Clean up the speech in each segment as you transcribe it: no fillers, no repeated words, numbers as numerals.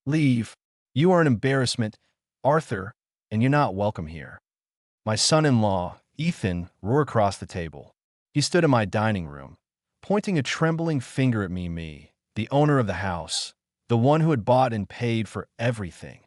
Leave. You are an embarrassment, Arthur, and you're not welcome here. My son-in-law, Ethan, roared across the table. He stood in my dining room, pointing a trembling finger at me, the owner of the house, the one who had bought and paid for everything.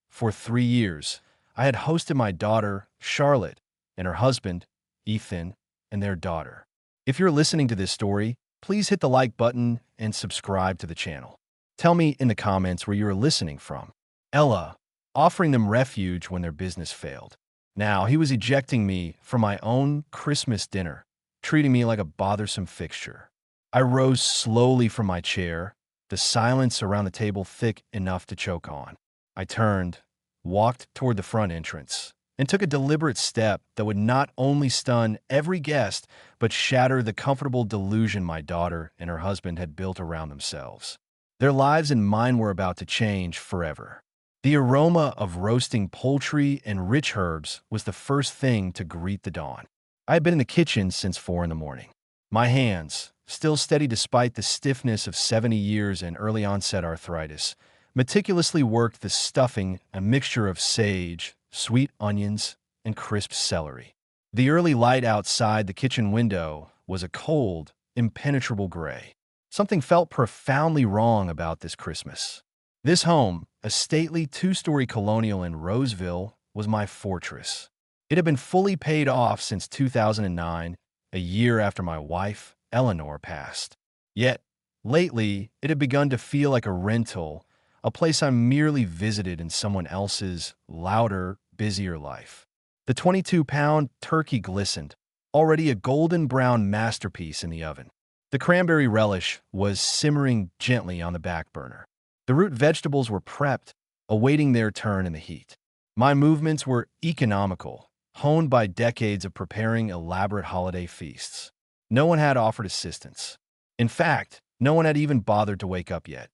For 3 years, I had hosted my daughter, Charlotte, and her husband, Ethan, and their daughter. If you're listening to this story, please hit the like button and subscribe to the channel. Tell me in the comments where you are listening from. Ella, offering them refuge when their business failed. Now he was ejecting me from my own Christmas dinner, treating me like a bothersome fixture. I rose slowly from my chair, the silence around the table thick enough to choke on. I turned, walked toward the front entrance, and took a deliberate step that would not only stun every guest, but shatter the comfortable delusion my daughter and her husband had built around themselves. Their lives and mine were about to change forever. The aroma of roasting poultry and rich herbs was the first thing to greet the dawn. I had been in the kitchen since 4 in the morning. My hands, still steady despite the stiffness of 70 years and early onset arthritis, meticulously worked the stuffing, a mixture of sage, sweet onions, and crisp celery. The early light outside the kitchen window was a cold, impenetrable gray. Something felt profoundly wrong about this Christmas. This home, a stately 2-story colonial in Roseville, was my fortress. It had been fully paid off since 2009, a year after my wife, Eleanor, passed. Yet, lately, it had begun to feel like a rental, a place I merely visited in someone else's louder, busier life. The 22-pound turkey glistened, already a golden brown masterpiece in the oven. The cranberry relish was simmering gently on the back burner. The root vegetables were prepped, awaiting their turn in the heat. My movements were economical, honed by decades of preparing elaborate holiday feasts. No one had offered assistance. In fact, no one had even bothered to wake up yet.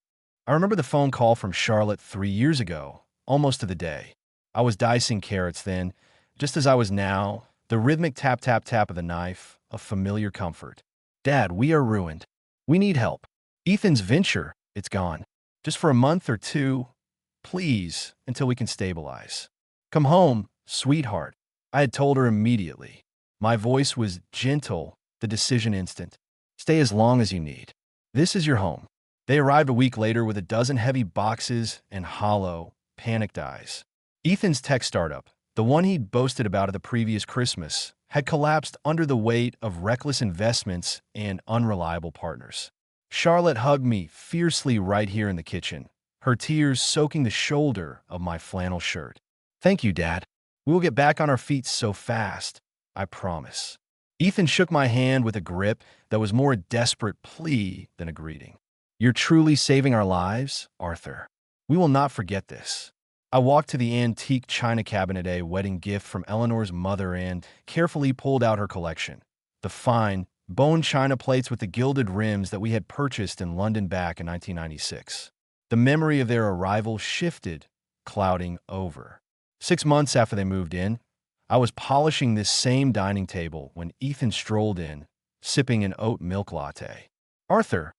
I remember the phone call from Charlotte 3 years ago, almost to the day. I was dicing carrots then, just as I was now, the rhythmic tap-tap-tap of the knife, a familiar comfort. Dad, we are ruined. We need help. Ethan's venture, it's gone. Just for a month or two, please, until we can stabilize. Come home, sweetheart. I had told her immediately. My voice was gentle, the decision instant. Stay as long as you need. This is your home. They arrived a week later with a dozen heavy boxes and hollow, panicked eyes. Ethan's tech startup, the one he'd boasted about at the previous Christmas, had collapsed under the weight of reckless investments and unreliable partners. Charlotte hugged me fiercely right here in the kitchen, her tears soaking the shoulder of my flannel shirt. Thank you, Dad. We will get back on our feet so fast, I promise. Ethan shook my hand with a grip that was more a desperate plea than a greeting. You're truly saving our lives, Arthur. We will not forget this. I walked to the antique china cabinet, a wedding gift from Eleanor's mother, and carefully pulled out her collection. The fine, bone china plates with the gilded rims that we had purchased in London back in 1996. The memory of their arrival shifted, clouding over. 6 months after they moved in, I was polishing this same dining table when Ethan strolled in, sipping an oat milk latte. Arthur,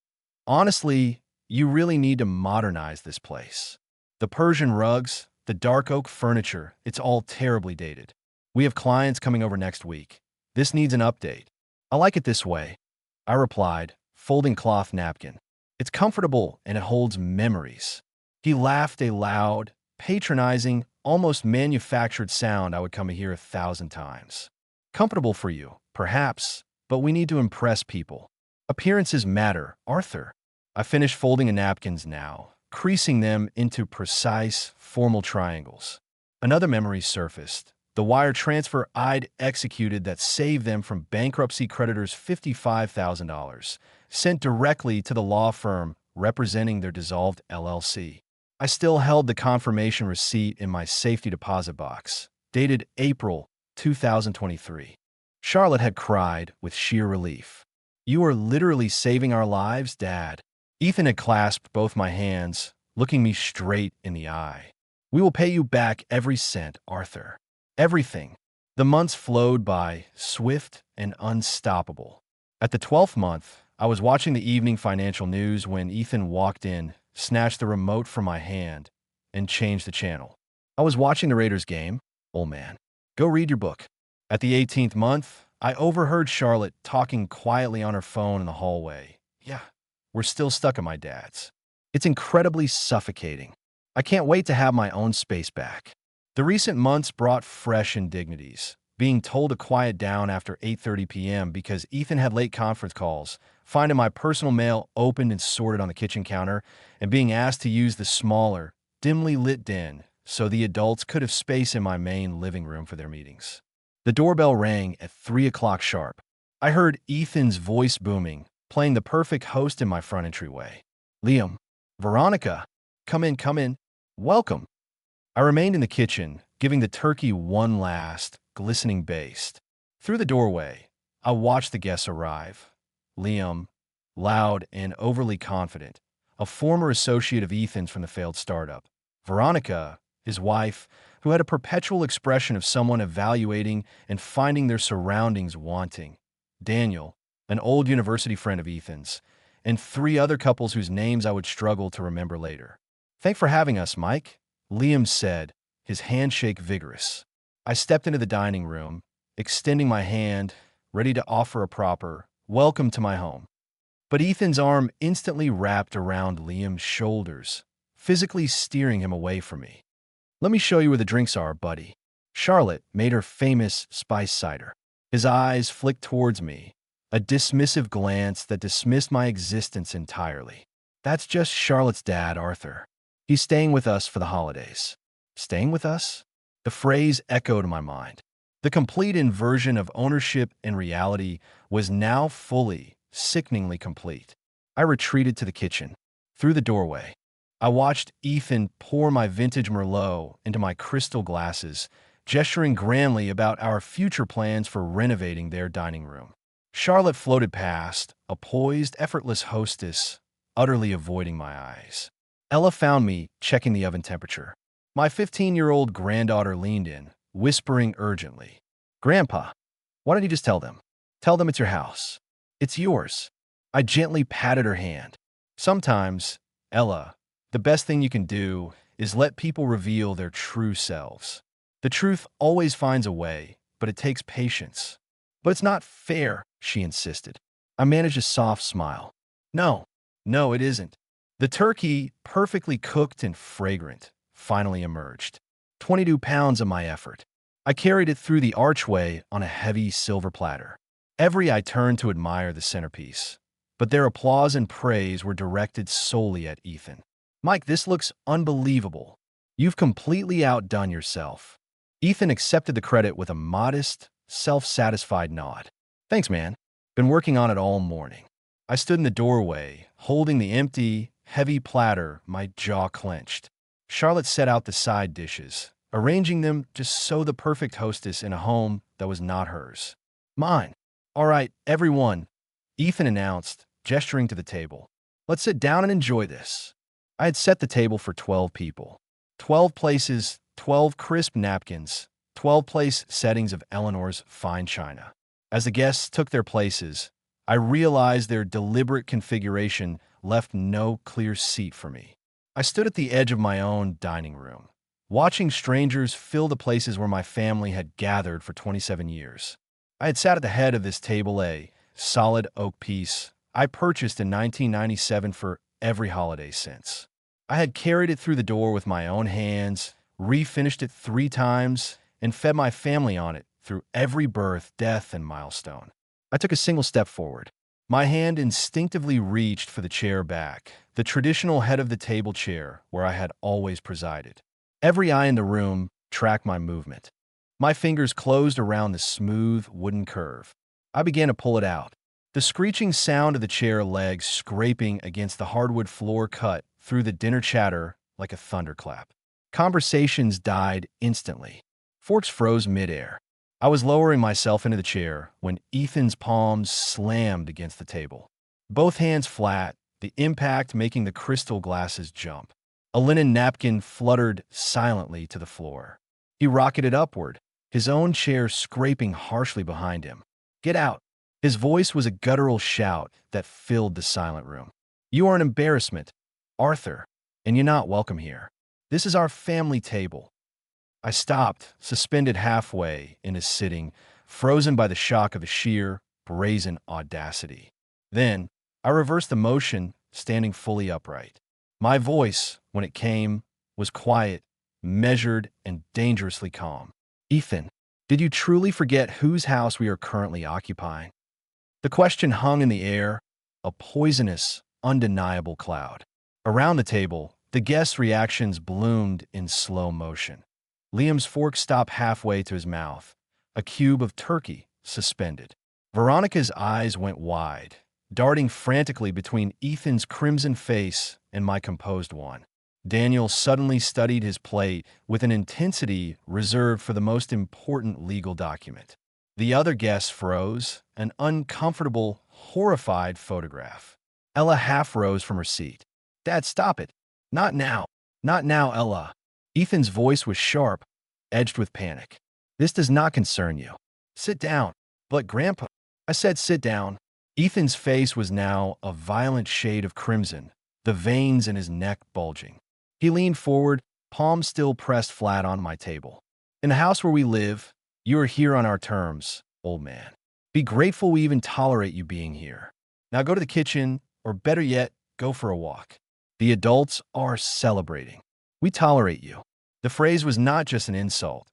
honestly, you really need to modernize this place. The Persian rugs, the dark oak furniture, it's all terribly dated. We have clients coming over next week. This needs an update. I like it this way, I replied, folding cloth napkin. It's comfortable and it holds memories. He laughed, a loud, patronizing, almost manufactured sound I would come to hear 1,000 times. Comfortable for you, perhaps, but we need to impress people. Appearances matter, Arthur. I finished folding the napkins now, creasing them into precise, formal triangles. Another memory surfaced, the wire transfer I'd executed that saved them from bankruptcy creditors $55,000, sent directly to the law firm representing their dissolved LLC. I still held the confirmation receipt in my safety deposit box, dated April 2023. Charlotte had cried with sheer relief. You are literally saving our lives, Dad. Ethan had clasped both my hands, looking me straight in the eye. We will pay you back every cent, Arthur. Everything. The months flowed by, swift and unstoppable. At the 12th month, I was watching the evening financial news when Ethan walked in, snatched the remote from my hand, and changed the channel. I was watching the Raiders game. Old man, go read your book. At the 18th month, I overheard Charlotte talking quietly on her phone in the hallway. Yeah, we're still stuck at my dad's. It's incredibly suffocating. I can't wait to have my own space back. The recent months brought fresh indignities. Being told to quiet down after 8:30 p.m. because Ethan had late conference calls, finding my personal mail opened and sorted on the kitchen counter, and being asked to use the smaller, dimly lit den so the adults could have space in my main living room for their meetings. The doorbell rang at 3 o'clock sharp. I heard Ethan's voice booming, playing the perfect host in my front entryway. Liam, Veronica, come in, welcome. I remained in the kitchen, giving the turkey one last, glistening baste. Through the doorway, I watched the guests arrive. Liam, loud and overly confident, a former associate of Ethan's from the failed startup. Veronica, his wife, who had a perpetual expression of someone evaluating and finding their surroundings wanting. Daniel, an old university friend of Ethan's, and 3 other couples whose names I would struggle to remember later. Thanks for having us, Mike, Liam said, his handshake vigorous. I stepped into the dining room, extending my hand, ready to offer a proper welcome to my home. But Ethan's arm instantly wrapped around Liam's shoulders, physically steering him away from me. Let me show you where the drinks are, buddy. Charlotte made her famous spice cider. His eyes flicked towards me, a dismissive glance that dismissed my existence entirely. That's just Charlotte's dad, Arthur. He's staying with us for the holidays. Staying with us? The phrase echoed in my mind. The complete inversion of ownership and reality was now fully, sickeningly complete. I retreated to the kitchen. Through the doorway, I watched Ethan pour my vintage Merlot into my crystal glasses, gesturing grandly about our future plans for renovating their dining room. Charlotte floated past, a poised, effortless hostess, utterly avoiding my eyes. Ella found me checking the oven temperature. My 15-year-old granddaughter leaned in, whispering urgently, "Grandpa, why don't you just tell them? Tell them it's your house. It's yours." I gently patted her hand. Sometimes, Ella, the best thing you can do is let people reveal their true selves. The truth always finds a way, but it takes patience. But it's not fair, she insisted. I managed a soft smile. No, it isn't. The turkey, perfectly cooked and fragrant, finally emerged. 22 pounds of my effort. I carried it through the archway on a heavy silver platter. Every eye turned to admire the centerpiece, but their applause and praise were directed solely at Ethan. "Mike, this looks unbelievable. You've completely outdone yourself." Ethan accepted the credit with a modest, self-satisfied nod. "Thanks, man. Been working on it all morning." I stood in the doorway, holding the empty, heavy platter, my jaw clenched. Charlotte set out the side dishes, arranging them to so the perfect hostess in a home that was not hers. "Mine." "All right, everyone," Ethan announced, gesturing to the table. "Let's sit down and enjoy this." I had set the table for 12 people. 12 places, 12 crisp napkins, 12 place settings of Eleanor's fine china. As the guests took their places, I realized their deliberate configuration left no clear seat for me. I stood at the edge of my own dining room, watching strangers fill the places where my family had gathered for 27 years. I had sat at the head of this table, a solid oak piece I purchased in 1997 for every holiday since. I had carried it through the door with my own hands, refinished it 3 times, and fed my family on it through every birth, death, and milestone. I took a single step forward. My hand instinctively reached for the chair back, the traditional head of the table chair where I had always presided. Every eye in the room tracked my movement. My fingers closed around the smooth wooden curve. I began to pull it out. The screeching sound of the chair legs scraping against the hardwood floor cut through the dinner chatter like a thunderclap. Conversations died instantly. Forks froze midair. I was lowering myself into the chair when Ethan's palms slammed against the table. Both hands flat, the impact making the crystal glasses jump. A linen napkin fluttered silently to the floor. He rocketed upward, his own chair scraping harshly behind him. "Get out." His voice was a guttural shout that filled the silent room. "You are an embarrassment, Arthur, and you're not welcome here." This is our family table. I stopped, suspended halfway in his sitting, frozen by the shock of his sheer, brazen audacity. Then, I reversed the motion, standing fully upright. My voice, when it came, was quiet, measured, and dangerously calm. Ethan, did you truly forget whose house we are currently occupying? The question hung in the air, a poisonous, undeniable cloud. Around the table, the guests' reactions bloomed in slow motion. Liam's fork stopped halfway to his mouth, a cube of turkey suspended. Veronica's eyes went wide, darting frantically between Ethan's crimson face and my composed one. Daniel suddenly studied his plate with an intensity reserved for the most important legal document. The other guests froze, an uncomfortable, horrified photograph. Ella half rose from her seat. Dad, stop it. Not now. Not now, Ella. Ethan's voice was sharp, edged with panic. This does not concern you. Sit down. But Grandpa, I said sit down. Ethan's face was now a violent shade of crimson, the veins in his neck bulging. He leaned forward, palms still pressed flat on my table. In the house where we live, you are here on our terms, old man. Be grateful we even tolerate you being here. Now go to the kitchen, or better yet, go for a walk. The adults are celebrating. We tolerate you. The phrase was not just an insult.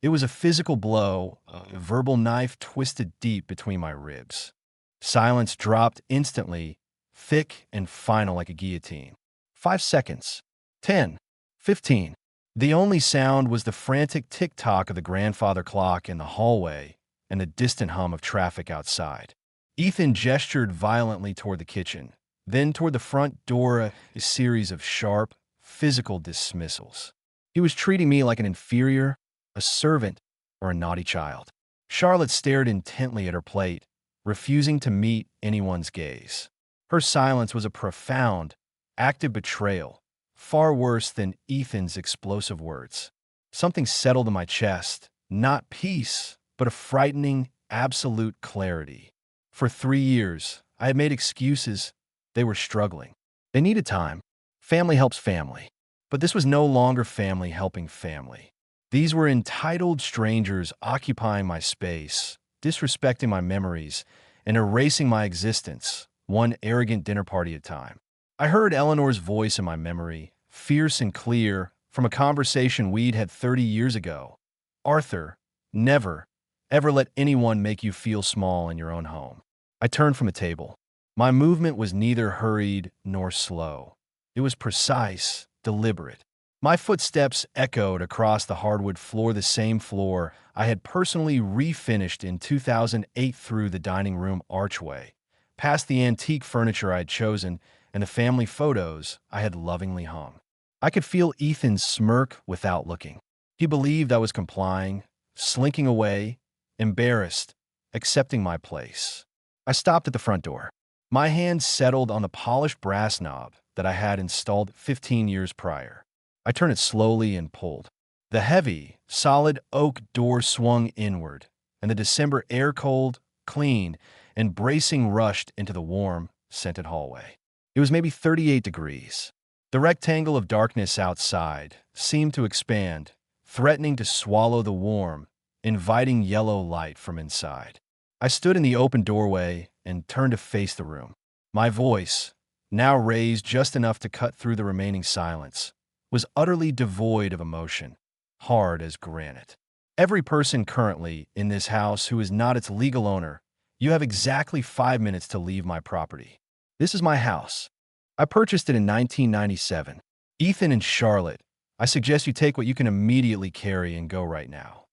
It was a physical blow, a verbal knife twisted deep between my ribs. Silence dropped instantly, thick and final like a guillotine. 5 seconds. 10. 15. The only sound was the frantic tick-tock of the grandfather clock in the hallway and the distant hum of traffic outside. Ethan gestured violently toward the kitchen, then toward the front door, a series of sharp, physical dismissals. He was treating me like an inferior, a servant, or a naughty child. Charlotte stared intently at her plate, refusing to meet anyone's gaze. Her silence was a profound, active betrayal, far worse than Ethan's explosive words. Something settled in my chest, not peace, but a frightening, absolute clarity. For 3 years, I had made excuses. They were struggling. They needed time. Family helps family. But this was no longer family helping family. These were entitled strangers occupying my space, disrespecting my memories, and erasing my existence, one arrogant dinner party at a time. I heard Eleanor's voice in my memory, fierce and clear, from a conversation we'd had 30 years ago. Arthur, never, ever let anyone make you feel small in your own home. I turned from the table. My movement was neither hurried nor slow. It was precise, deliberate. My footsteps echoed across the hardwood floor, the same floor I had personally refinished in 2008, through the dining room archway, past the antique furniture I had chosen and the family photos I had lovingly hung. I could feel Ethan's smirk without looking. He believed I was complying, slinking away, embarrassed, accepting my place. I stopped at the front door. My hand settled on the polished brass knob that I had installed 15 years prior. I turned it slowly and pulled. The heavy, solid oak door swung inward, and the December air, cold, clean, and bracing, rushed into the warm, scented hallway. It was maybe 38 degrees. The rectangle of darkness outside seemed to expand, threatening to swallow the warm, inviting yellow light from inside. I stood in the open doorway and turned to face the room. My voice, now raised just enough to cut through the remaining silence, was utterly devoid of emotion, hard as granite. Every person currently in this house who is not its legal owner, you have exactly 5 minutes to leave my property. This is my house. I purchased it in 1997. Ethan and Charlotte, I suggest you take what you can immediately carry and go right now.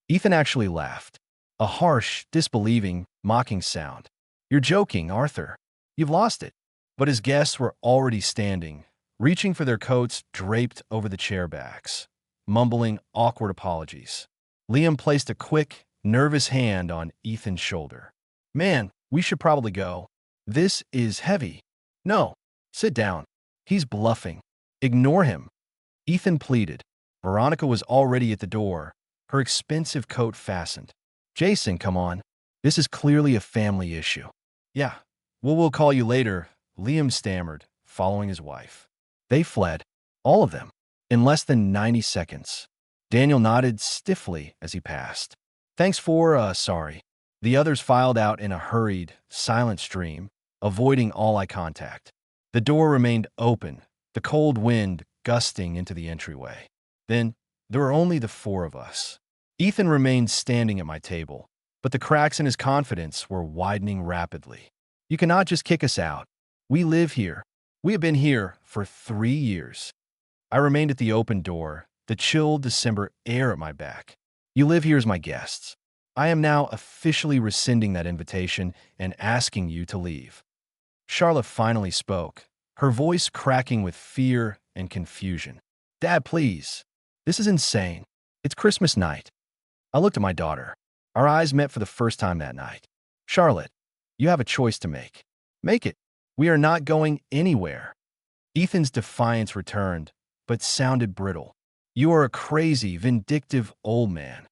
Ethan actually laughed, a harsh, disbelieving, mocking sound. You're joking, Arthur. You've lost it. But his guests were already standing, reaching for their coats draped over the chair backs, mumbling awkward apologies. Liam placed a quick, nervous hand on Ethan's shoulder. Man, we should probably go. This is heavy. No, sit down. He's bluffing. Ignore him. Ethan pleaded. Veronica was already at the door, her expensive coat fastened. Jason, come on. This is clearly a family issue. Yeah, we'll call you later, Liam stammered, following his wife. They fled. All of them. in less than 90 seconds. Daniel nodded stiffly as he passed. Thanks for, sorry. The others filed out in a hurried, silent stream, avoiding all eye contact. The door remained open, the cold wind gusting into the entryway. Then, there were only the four of us. Ethan remained standing at my table, but the cracks in his confidence were widening rapidly. You cannot just kick us out. We live here. We have been here for 3 years. I remained at the open door, the chill December air at my back. You live here as my guests. I am now officially rescinding that invitation and asking you to leave. Charlotte finally spoke, her voice cracking with fear and confusion. Dad, please. This is insane. It's Christmas night. I looked at my daughter. Our eyes met for the first time that night. Charlotte, you have a choice to make. Make it. We are not going anywhere. Ethan's defiance returned, but sounded brittle. You are a crazy, vindictive old man.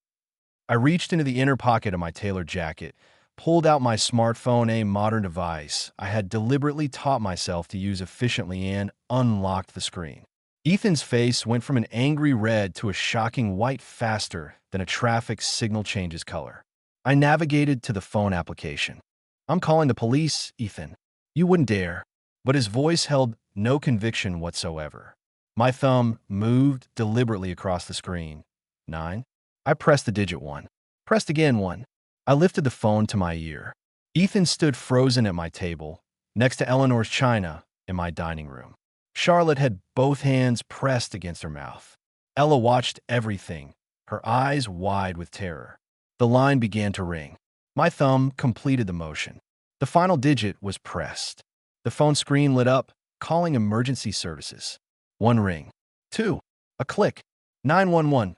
I reached into the inner pocket of my tailored jacket, pulled out my smartphone, a modern device I had deliberately taught myself to use efficiently, and unlocked the screen. Ethan's face went from an angry red to a shocking white faster than a traffic signal changes color. I navigated to the phone application. I'm calling the police, Ethan. You wouldn't dare. But his voice held no conviction whatsoever. My thumb moved deliberately across the screen. 9. I pressed the digit 1. Pressed again 1. I lifted the phone to my ear. Ethan stood frozen at my table, next to Eleanor's china in my dining room. Charlotte had both hands pressed against her mouth. Ella watched everything, her eyes wide with terror. The line began to ring. My thumb completed the motion. The final digit was pressed. The phone screen lit up, calling emergency services. 1 ring. 2. A click. 911.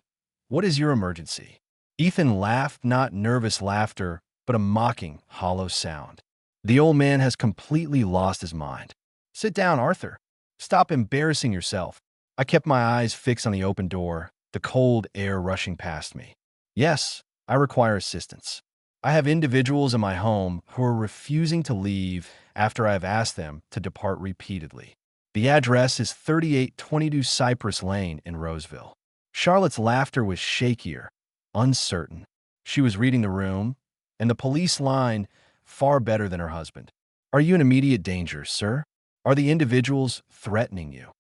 What is your emergency? Ethan laughed, not nervous laughter, but a mocking, hollow sound. The old man has completely lost his mind. Sit down, Arthur. Stop embarrassing yourself. I kept my eyes fixed on the open door, the cold air rushing past me. Yes, I require assistance. I have individuals in my home who are refusing to leave after I have asked them to depart repeatedly. The address is 3822 Cypress Lane in Roseville. Charlotte's laughter was shakier, uncertain. She was reading the room, and the police line far better than her husband. Are you in immediate danger, sir? Are the individuals threatening you?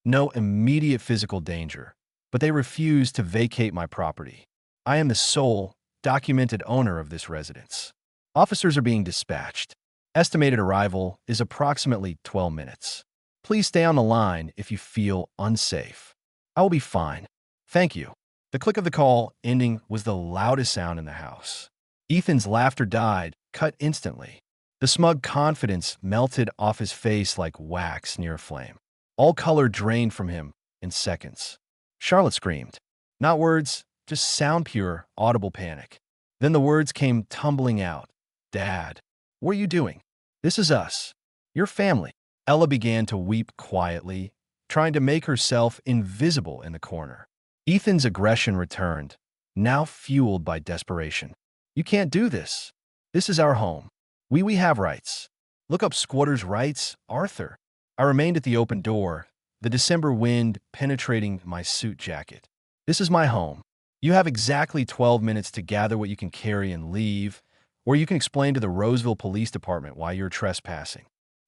No immediate physical danger, but they refuse to vacate my property. I am the sole, documented owner of this residence. Officers are being dispatched. Estimated arrival is approximately 12 minutes. Please stay on the line if you feel unsafe. I will be fine. Thank you. The click of the call ending was the loudest sound in the house. Ethan's laughter died, cut instantly. The smug confidence melted off his face like wax near a flame. All color drained from him in seconds. Charlotte screamed. Not words, just sound pure, audible panic. Then the words came tumbling out. Dad, what are you doing? This is us. Your family. Ella began to weep quietly, trying to make herself invisible in the corner. Ethan's aggression returned, now fueled by desperation. You can't do this. This is our home. We have rights. Look up squatters' rights, Arthur. I remained at the open door, the December wind penetrating my suit jacket. This is my home. You have exactly 12 minutes to gather what you can carry and leave, or you can explain to the Roseville Police Department why you're trespassing.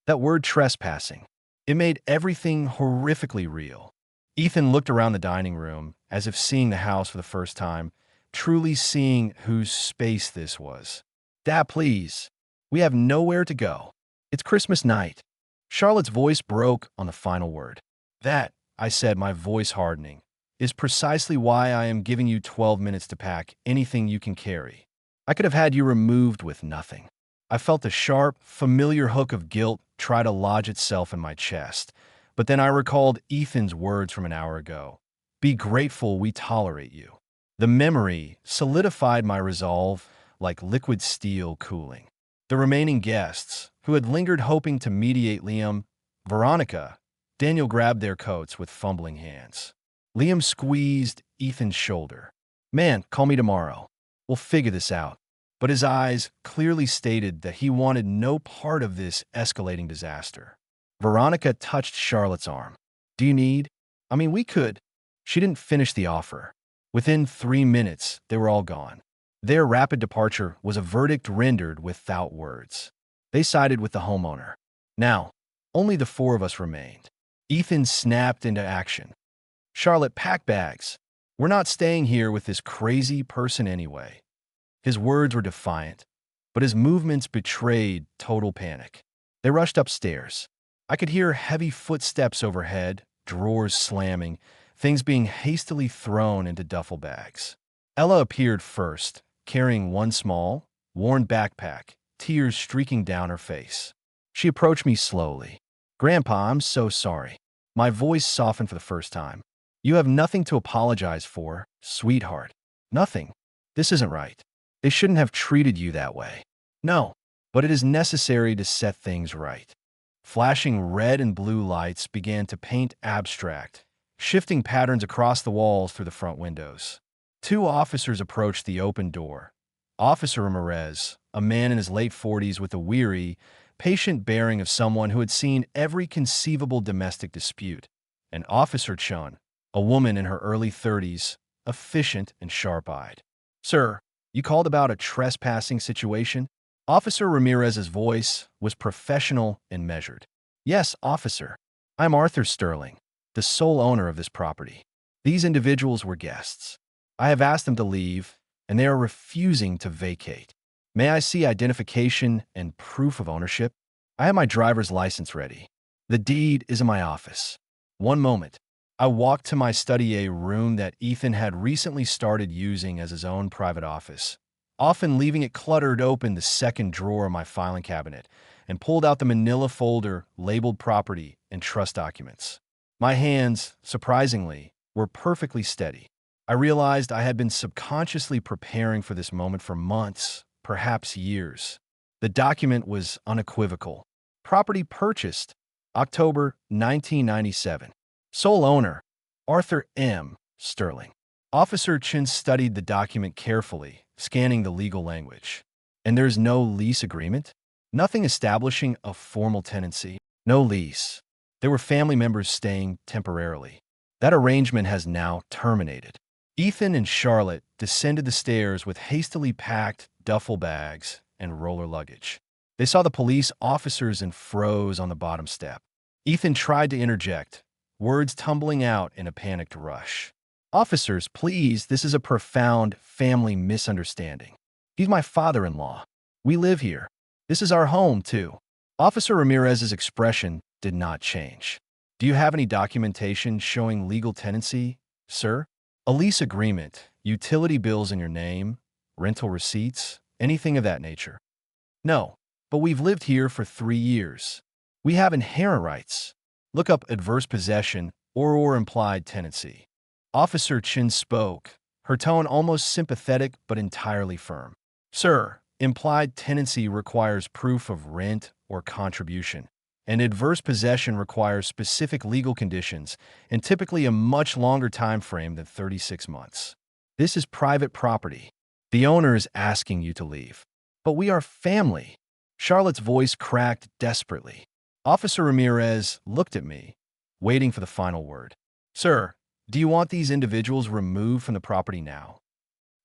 That word trespassing, it made everything horrifically real. Ethan looked around the dining room as if seeing the house for the first time, truly seeing whose space this was. Dad, please. We have nowhere to go. It's Christmas night. Charlotte's voice broke on the final word. That, I said, my voice hardening, is precisely why I am giving you 12 minutes to pack anything you can carry. I could have had you removed with nothing. I felt the sharp, familiar hook of guilt try to lodge itself in my chest, but then I recalled Ethan's words from an hour ago. Be grateful we tolerate you. The memory solidified my resolve like liquid steel cooling. The remaining guests, who had lingered hoping to mediate Liam, Veronica, Daniel grabbed their coats with fumbling hands. Liam squeezed Ethan's shoulder. Man, call me tomorrow. We'll figure this out. But his eyes clearly stated that he wanted no part of this escalating disaster. Veronica touched Charlotte's arm. Do you need? I mean, we could. She didn't finish the offer. Within 3 minutes, they were all gone. Their rapid departure was a verdict rendered without words. They sided with the homeowner. Now, only the four of us remained. Ethan snapped into action. Charlotte, pack bags. We're not staying here with this crazy person anyway. His words were defiant, but his movements betrayed total panic. They rushed upstairs. I could hear heavy footsteps overhead, drawers slamming, things being hastily thrown into duffel bags. Ella appeared first, carrying one small, worn backpack, tears streaking down her face. She approached me slowly. "Grandpa, I'm so sorry." My voice softened for the first time. "You have nothing to apologize for, sweetheart. Nothing. This isn't right. They shouldn't have treated you that way." "No, but it is necessary to set things right." Flashing red and blue lights began to paint abstract, shifting patterns across the walls through the front windows. Two officers approached the open door. Officer Ramirez, a man in his late 40s with a weary, patient bearing of someone who had seen every conceivable domestic dispute, and Officer Chun, a woman in her early 30s, efficient and sharp-eyed. "Sir, you called about a trespassing situation?" Officer Ramirez's voice was professional and measured. "Yes, officer. I'm Arthur Sterling, the sole owner of this property. These individuals were guests. I have asked them to leave, and they are refusing to vacate. May I see identification and proof of ownership? I have my driver's license ready. The deed is in my office." One moment. I walked to my study, a room that Ethan had recently started using as his own private office, often leaving it cluttered. Opened the second drawer of my filing cabinet and pulled out the manila folder labeled property and trust documents. My hands, surprisingly, were perfectly steady. I realized I had been subconsciously preparing for this moment for months, perhaps years. The document was unequivocal. Property purchased, October 1997. Sole owner, Arthur M. Sterling. Officer Chin studied the document carefully, scanning the legal language. And there's no lease agreement? Nothing establishing a formal tenancy? No lease. There were family members staying temporarily. That arrangement has now terminated. Ethan and Charlotte descended the stairs with hastily packed duffel bags and roller luggage. They saw the police officers and froze on the bottom step. Ethan tried to interject, words tumbling out in a panicked rush. "Officers, please, this is a profound family misunderstanding. He's my father-in-law. We live here. This is our home, too." Officer Ramirez's expression did not change. "Do you have any documentation showing legal tenancy, sir? A lease agreement, utility bills in your name, rental receipts, anything of that nature?" "No, but we've lived here for 3 years. We have inherent rights. Look up adverse possession or implied tenancy." Officer Chin spoke, her tone almost sympathetic but entirely firm. "Sir, implied tenancy requires proof of rent or contribution, and adverse possession requires specific legal conditions and typically a much longer time frame than 36 months. This is private property. The owner is asking you to leave." "But we are family." Charlotte's voice cracked desperately. Officer Ramirez looked at me, waiting for the final word. "Sir, do you want these individuals removed from the property now?"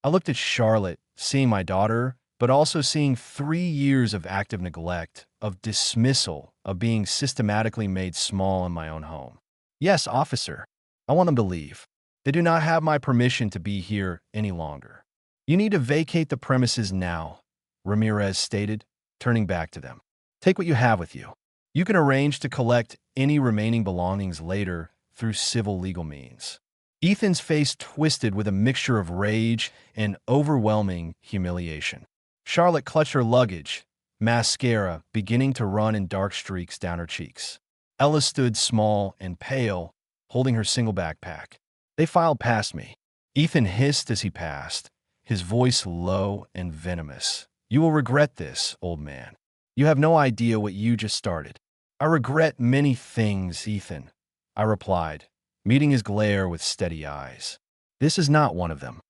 I looked at Charlotte, seeing my daughter, but also seeing 3 years of active neglect, of dismissal, of being systematically made small in my own home. "Yes, officer. I want them to leave. They do not have my permission to be here any longer." "You need to vacate the premises now," Ramirez stated, turning back to them. "Take what you have with you. You can arrange to collect any remaining belongings later through civil legal means." Ethan's face twisted with a mixture of rage and overwhelming humiliation. Charlotte clutched her luggage, mascara beginning to run in dark streaks down her cheeks. Ella stood small and pale, holding her single backpack. They filed past me. Ethan hissed as he passed, his voice low and venomous. "You will regret this, old man. You have no idea what you just started." "I regret many things, Ethan," I replied, meeting his glare with steady eyes. "This is not one of them."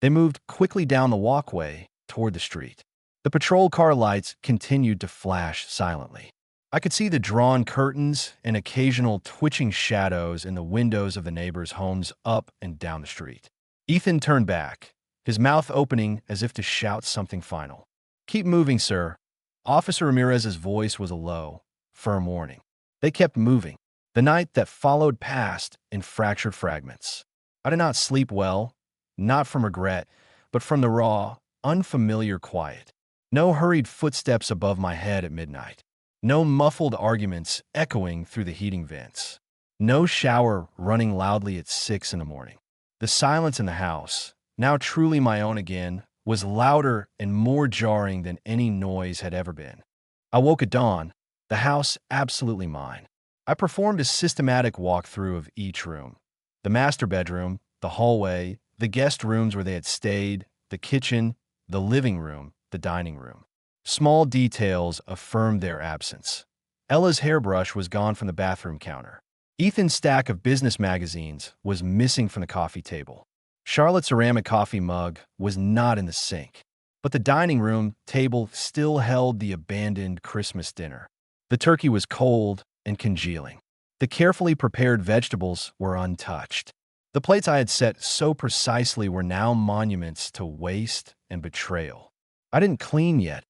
They moved quickly down the walkway toward the street. The patrol car lights continued to flash silently. I could see the drawn curtains and occasional twitching shadows in the windows of the neighbors' homes up and down the street. Ethan turned back, his mouth opening as if to shout something final. "Keep moving, sir." Officer Ramirez's voice was a low, firm warning. They kept moving. The night that followed passed in fractured fragments. I did not sleep well, not from regret, but from the raw, unfamiliar quiet. No hurried footsteps above my head at midnight. No muffled arguments echoing through the heating vents. No shower running loudly at 6 in the morning. The silence in the house, now truly my own again, was louder and more jarring than any noise had ever been. I woke at dawn, the house absolutely mine. I performed a systematic walkthrough of each room. The master bedroom, the hallway, the guest rooms where they had stayed, the kitchen, the living room, the dining room. Small details affirmed their absence. Ella's hairbrush was gone from the bathroom counter. Ethan's stack of business magazines was missing from the coffee table. Charlotte's ceramic coffee mug was not in the sink. But the dining room table still held the abandoned Christmas dinner. The turkey was cold and congealing. The carefully prepared vegetables were untouched. The plates I had set so precisely were now monuments to waste and betrayal. I didn't clean yet.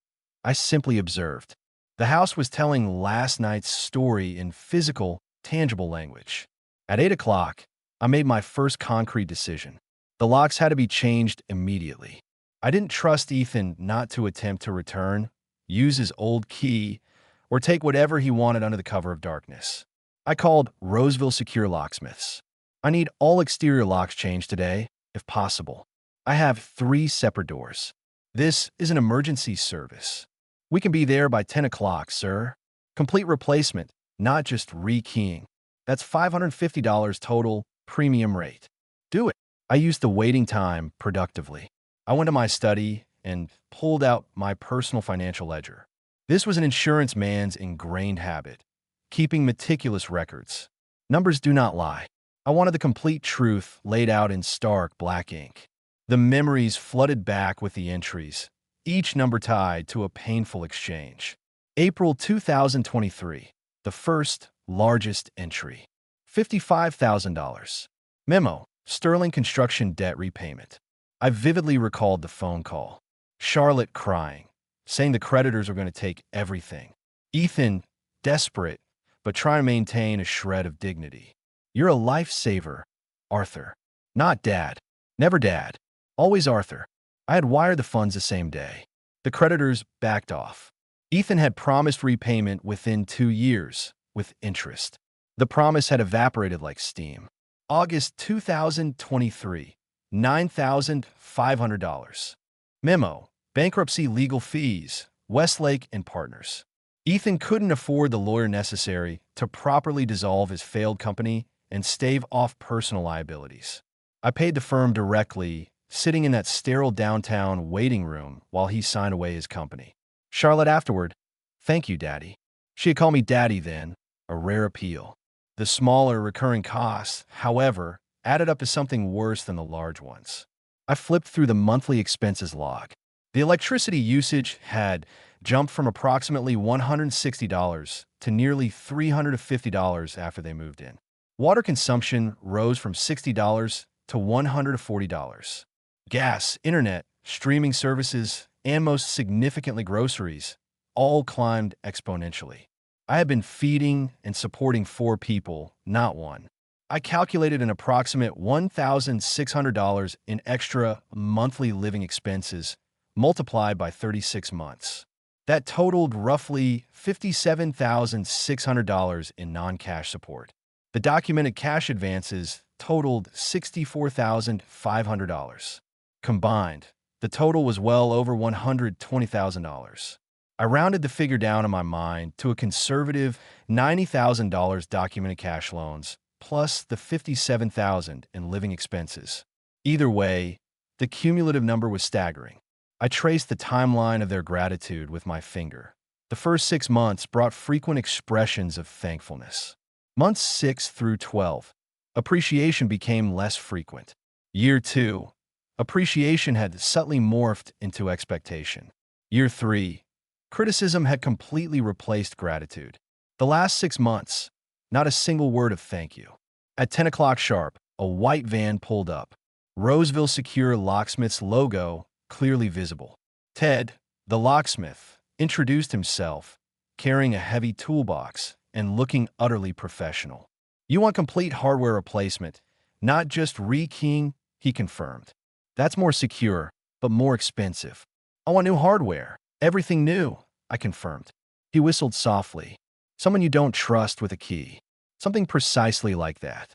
I simply observed. The house was telling last night's story in physical, tangible language. At 8 o'clock, I made my first concrete decision. The locks had to be changed immediately. I didn't trust Ethan not to attempt to return, use his old key, or take whatever he wanted under the cover of darkness. I called Roseville Secure Locksmiths. "I need all exterior locks changed today, if possible. I have 3 separate doors. This is an emergency service. We can be there by 10 o'clock, sir. Complete replacement, not just rekeying. That's $550 total, premium rate. Do it." I used the waiting time productively. I went to my study and pulled out my personal financial ledger. This was an insurance man's ingrained habit, keeping meticulous records. Numbers do not lie. I wanted the complete truth laid out in stark black ink. The memories flooded back with the entries, each number tied to a painful exchange. April 2023, the first largest entry. $55,000. Memo, Sterling construction debt repayment. I vividly recalled the phone call. Charlotte crying, saying the creditors were going to take everything. Ethan, desperate, but trying to maintain a shred of dignity. "You're a lifesaver, Arthur." Not Dad. Never Dad. Always Arthur. I had wired the funds the same day. The creditors backed off. Ethan had promised repayment within 2 years, with interest. The promise had evaporated like steam. August 2023, $9,500. Memo, bankruptcy legal fees, Westlake and Partners. Ethan couldn't afford the lawyer necessary to properly dissolve his failed company and stave off personal liabilities. I paid the firm directly, sitting in that sterile downtown waiting room while he signed away his company. Charlotte afterward, "Thank you, Daddy." She had called me Daddy then, a rare appeal. The smaller recurring costs, however, added up to something worse than the large ones. I flipped through the monthly expenses log. The electricity usage had jumped from approximately $160 to nearly $350 after they moved in. Water consumption rose from $60 to $140. Gas, internet, streaming services, and most significantly groceries all climbed exponentially. I had been feeding and supporting 4 people, not one. I calculated an approximate $1,600 in extra monthly living expenses multiplied by 36 months. That totaled roughly $57,600 in non-cash support. The documented cash advances totaled $64,500. Combined, the total was well over $120,000. I rounded the figure down in my mind to a conservative $90,000 documented cash loans, plus the $57,000 in living expenses. Either way, the cumulative number was staggering. I traced the timeline of their gratitude with my finger. The first 6 months brought frequent expressions of thankfulness. Months 6 through 12, appreciation became less frequent. Year 2, appreciation had subtly morphed into expectation. Year 3, criticism had completely replaced gratitude. The last 6 months, not a single word of thank you. At 10 o'clock sharp, a white van pulled up. Roseville Secure Locksmith's logo clearly visible. Ted, the locksmith, introduced himself, carrying a heavy toolbox and looking utterly professional. You want complete hardware replacement, not just rekeying, he confirmed. That's more secure, but more expensive. I want new hardware. Everything new, I confirmed. He whistled softly. Someone you don't trust with a key. Something precisely like that.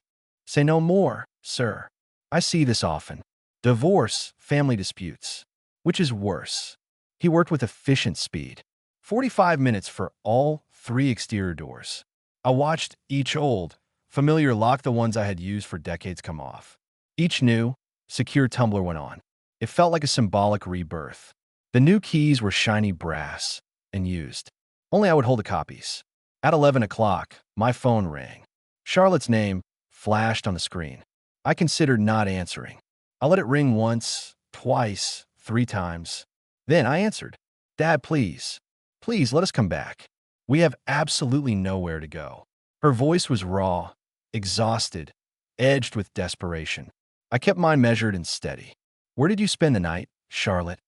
Say no more, sir. I see this often. Divorce, family disputes. Which is worse? He worked with efficient speed. 45 minutes for all 3 exterior doors. I watched each old, familiar lock, the ones I had used for decades, come off. Each new, secure tumbler went on. It felt like a symbolic rebirth. The new keys were shiny brass and used. Only I would hold the copies. At 11 o'clock, my phone rang. Charlotte's name flashed on the screen. I considered not answering. I let it ring once, twice, 3 times. Then I answered. Dad, please. Please let us come back. We have absolutely nowhere to go. Her voice was raw, exhausted, edged with desperation. I kept mine measured and steady. Where did you spend the night, Charlotte?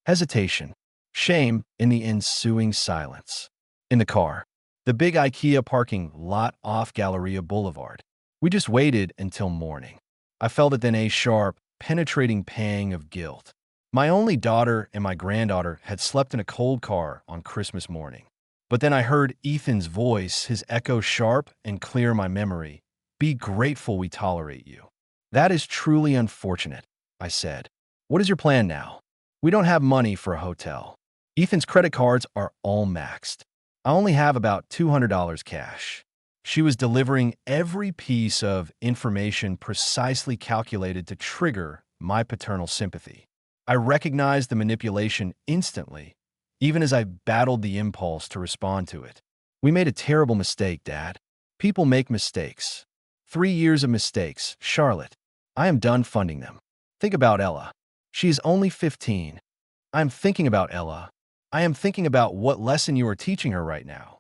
Hesitation. Shame in the ensuing silence. In the car. The big IKEA parking lot off Galleria Boulevard. We just waited until morning. I felt it then, a sharp, penetrating pang of guilt. My only daughter and my granddaughter had slept in a cold car on Christmas morning. But then I heard Ethan's voice, his echo sharp and clear in my memory. Be grateful we tolerate you. That is truly unfortunate, I said. What is your plan now? We don't have money for a hotel. Ethan's credit cards are all maxed. I only have about $200 cash. She was delivering every piece of information precisely calculated to trigger my paternal sympathy. I recognized the manipulation instantly, even as I battled the impulse to respond to it. We made a terrible mistake, Dad. People make mistakes. 3 years of mistakes, Charlotte. I am done funding them. Think about Ella. She is only 15. I am thinking about Ella. I am thinking about what lesson you are teaching her right now.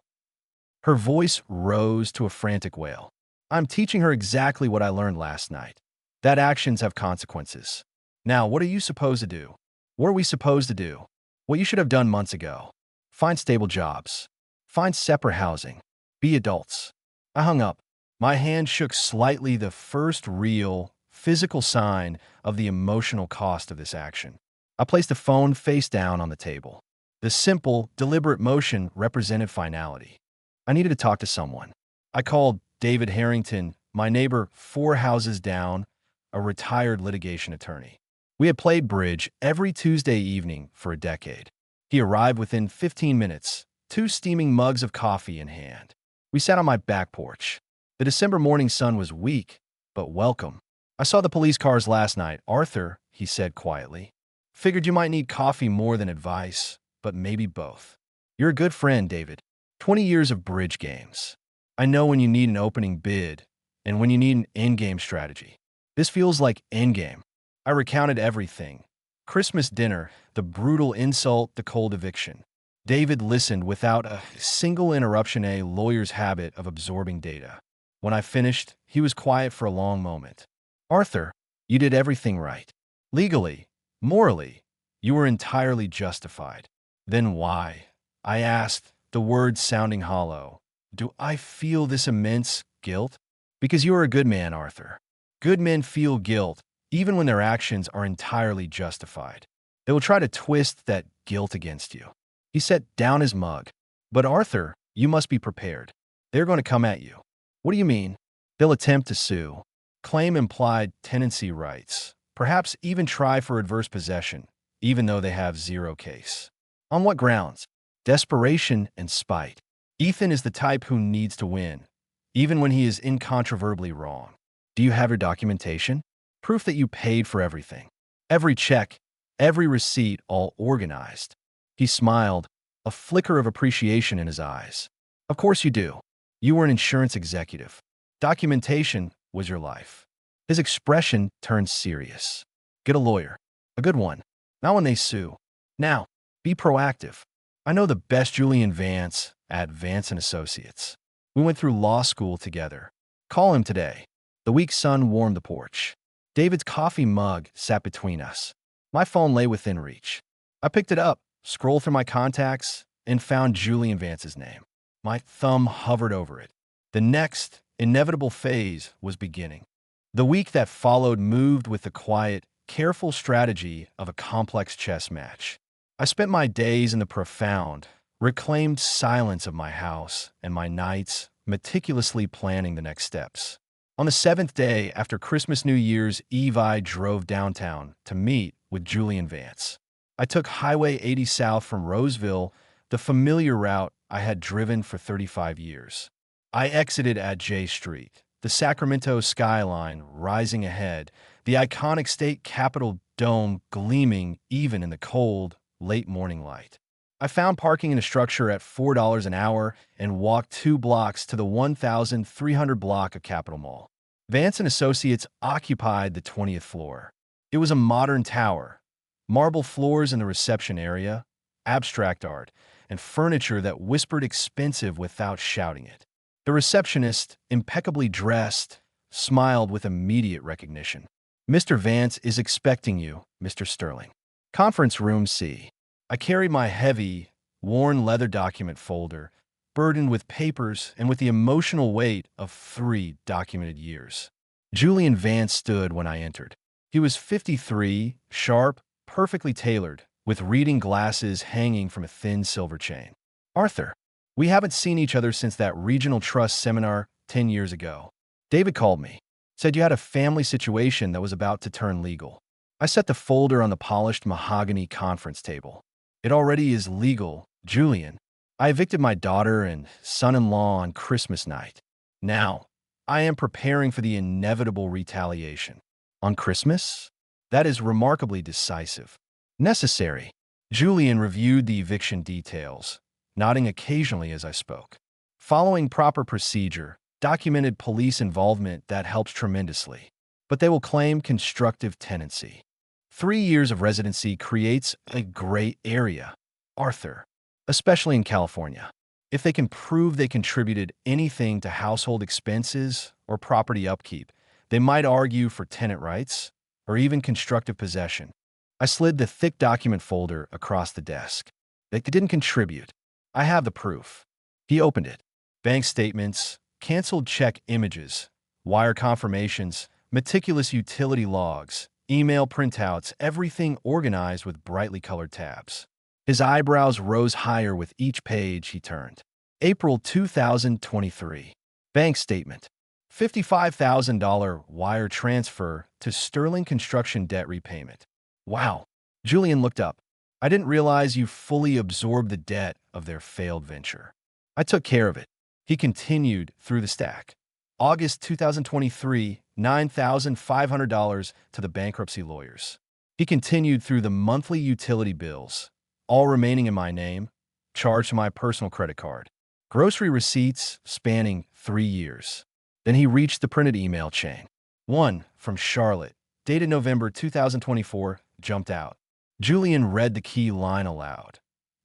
Her voice rose to a frantic wail. I'm teaching her exactly what I learned last night. That actions have consequences. Now, what are you supposed to do? What are we supposed to do? What you should have done months ago. Find stable jobs. Find separate housing. Be adults. I hung up. My hand shook slightly, the first real, physical sign of the emotional cost of this action. I placed the phone face down on the table. The simple, deliberate motion represented finality. I needed to talk to someone. I called David Harrington, my neighbor 4 houses down, a retired litigation attorney. We had played bridge every Tuesday evening for a decade. He arrived within 15 minutes, 2 steaming mugs of coffee in hand. We sat on my back porch. The December morning sun was weak, but welcome. I saw the police cars last night, Arthur, he said quietly. Figured you might need coffee more than advice, but maybe both. You're a good friend, David. 20 years of bridge games. I know when you need an opening bid and when you need an endgame strategy. This feels like endgame. I recounted everything. Christmas dinner, the brutal insult, the cold eviction. David listened without a single interruption, a lawyer's habit of absorbing data. When I finished, he was quiet for a long moment. Arthur, you did everything right. Legally, morally, you were entirely justified. Then why? I asked, the words sounding hollow. Do I feel this immense guilt? Because you are a good man, Arthur. Good men feel guilt, even when their actions are entirely justified. They will try to twist that guilt against you. He set down his mug. But Arthur, you must be prepared. They're going to come at you. What do you mean? They'll attempt to sue, claim implied tenancy rights, perhaps even try for adverse possession, even though they have 0 case. On what grounds? Desperation and spite. Ethan is the type who needs to win, even when he is incontrovertibly wrong. Do you have your documentation? Proof that you paid for everything. Every check, every receipt, all organized. He smiled, a flicker of appreciation in his eyes. Of course you do. You were an insurance executive. Documentation was your life. His expression turned serious. Get a lawyer. A good one. Not when they sue. Now, be proactive. I know the best Julian Vance, at Vance and Associates. We went through law school together. Call him today. The weak sun warmed the porch. David's coffee mug sat between us. My phone lay within reach. I picked it up, scrolled through my contacts, and found Julian Vance's name. My thumb hovered over it. The next inevitable phase was beginning. The week that followed moved with the quiet, careful strategy of a complex chess match. I spent my days in the profound, reclaimed silence of my house and my nights meticulously planning the next steps. On the seventh day after Christmas New Year's Eve, I drove downtown to meet with Julian Vance. I took Highway 80 south from Roseville, the familiar route I had driven for 35 years. I exited at J Street, the Sacramento skyline rising ahead, the iconic state capitol dome gleaming even in the cold, late morning light. I found parking in a structure at $4 an hour and walked 2 blocks to the 1,300 block of Capitol Mall. Vance and Associates occupied the 20th floor. It was a modern tower, marble floors in the reception area, abstract art, and furniture that whispered expensive without shouting it. The receptionist, impeccably dressed, smiled with immediate recognition. "Mr. Vance is expecting you, Mr. Sterling. Conference room C." I carried my heavy, worn leather document folder, burdened with papers and with the emotional weight of 3 documented years. Julian Vance stood when I entered. He was 53, sharp, perfectly tailored, with reading glasses hanging from a thin silver chain. "Arthur, we haven't seen each other since that regional trust seminar 10 years ago. David called me, said you had a family situation that was about to turn legal." I set the folder on the polished mahogany conference table. "It already is legal, Julian. I evicted my daughter and son-in-law on Christmas night. Now, I am preparing for the inevitable retaliation." "On Christmas?" "That is remarkably decisive." "Necessary." Julian reviewed the eviction details, nodding occasionally as I spoke. "Following proper procedure, documented police involvement that helps tremendously. But they will claim constructive tenancy. 3 years of residency creates a gray area, Arthur, especially in California. If they can prove they contributed anything to household expenses or property upkeep, they might argue for tenant rights or even constructive possession." I slid the thick document folder across the desk. "They didn't contribute. I have the proof." He opened it. Bank statements, canceled check images, wire confirmations, meticulous utility logs, email printouts, everything organized with brightly colored tabs. His eyebrows rose higher with each page he turned. April 2023. Bank statement. $55,000 wire transfer to Sterling Construction debt repayment. "Wow." Julian looked up. "I didn't realize you fully absorbed the debt of their failed venture." "I took care of it." He continued through the stack. August 2023, $9,500 to the bankruptcy lawyers. He continued through the monthly utility bills, all remaining in my name, charged to my personal credit card. Grocery receipts spanning 3 years. Then he reached the printed email chain. One from Charlotte, dated November 2024, jumped out. Julian read the key line aloud.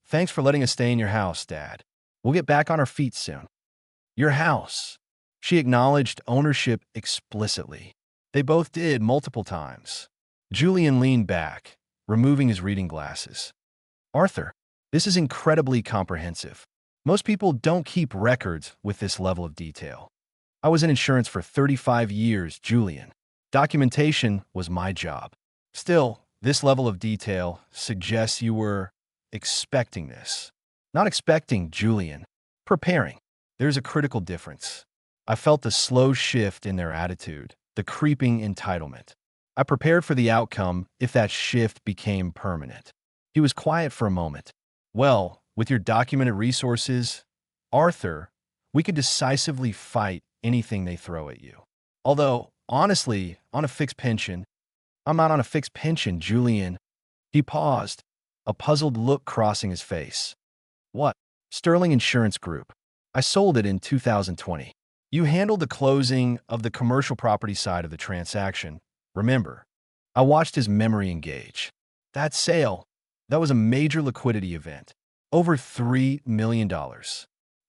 "Thanks for letting us stay in your house, Dad. We'll get back on our feet soon." "Your house." She acknowledged ownership explicitly. They both did multiple times. Julian leaned back, removing his reading glasses. "Arthur, this is incredibly comprehensive. Most people don't keep records with this level of detail. I was in insurance for 35 years, Julian. Documentation was my job. Still, this level of detail suggests you were expecting this." "Not expecting, Julian. Preparing." There's a critical difference. I felt the slow shift in their attitude, the creeping entitlement. I prepared for the outcome if that shift became permanent. He was quiet for a moment. "Well, with your documented resources, Arthur, we could decisively fight anything they throw at you. Although, honestly, on a fixed pension." "I'm not on a fixed pension, Julian." He paused, a puzzled look crossing his face. "What?" "Sterling Insurance Group. I sold it in 2020. You handled the closing of the commercial property side of the transaction, remember?" I watched his memory engage. "That sale, that was a major liquidity event. Over $3 million.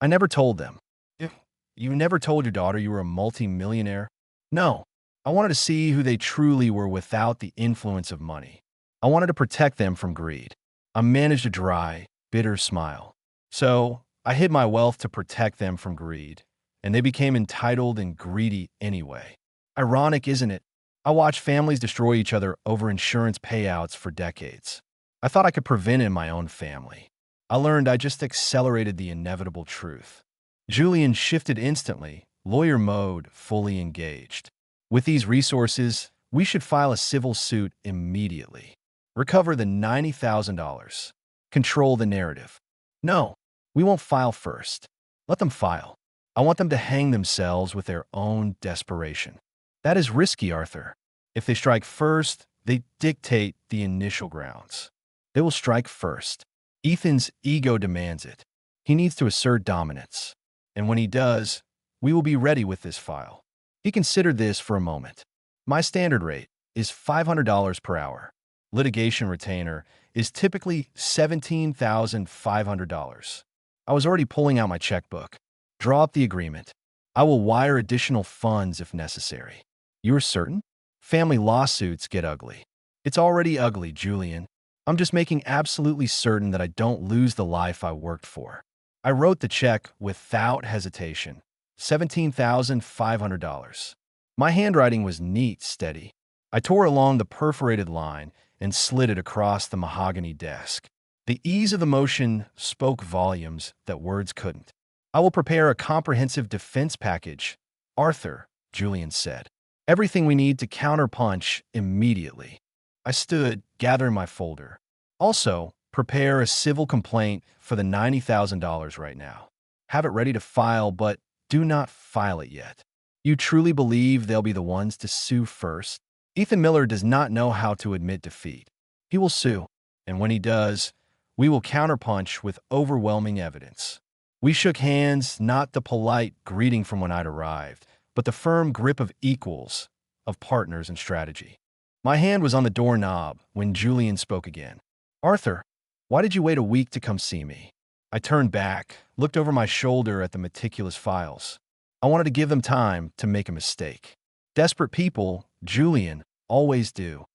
I never told them. "If You never told your daughter you were a multi-millionaire?" No. I wanted to see who they truly were without the influence of money. I wanted to protect them from greed. I managed a dry, bitter smile. So, I hid my wealth to protect them from greed, and they became entitled and greedy anyway. Ironic, isn't it? I watched families destroy each other over insurance payouts for decades. I thought I could prevent it in my own family. I learned I just accelerated the inevitable truth. Julian shifted instantly, lawyer mode fully engaged. With these resources, we should file a civil suit immediately. Recover the $90,000. Control the narrative. No, we won't file first. Let them file. I want them to hang themselves with their own desperation. That is risky, Arthur. If they strike first, they dictate the initial grounds. They will strike first. Ethan's ego demands it. He needs to assert dominance. And when he does, we will be ready with this file. He considered this for a moment. My standard rate is $500 per hour. Litigation retainer is typically $17,500. I was already pulling out my checkbook. Draw up the agreement. I will wire additional funds if necessary. You are certain? Family lawsuits get ugly. It's already ugly, Julian. I'm just making absolutely certain that I don't lose the life I worked for. I wrote the check without hesitation. $17,500. My handwriting was neat, steady. I tore along the perforated line and slid it across the mahogany desk. The ease of the motion spoke volumes that words couldn't. I will prepare a comprehensive defense package, Arthur, Julian said. Everything we need to counterpunch immediately. I stood, gathering my folder. Also, prepare a civil complaint for the $90,000 right now. Have it ready to file, but do not file it yet. You truly believe they'll be the ones to sue first? Ethan Miller does not know how to admit defeat. He will sue, and when he does, we will counterpunch with overwhelming evidence. We shook hands, not the polite greeting from when I'd arrived, but the firm grip of equals, of partners in strategy. My hand was on the doorknob when Julian spoke again. Arthur, why did you wait a week to come see me? I turned back, looked over my shoulder at the meticulous files. I wanted to give them time to make a mistake. Desperate people, Julian, always do.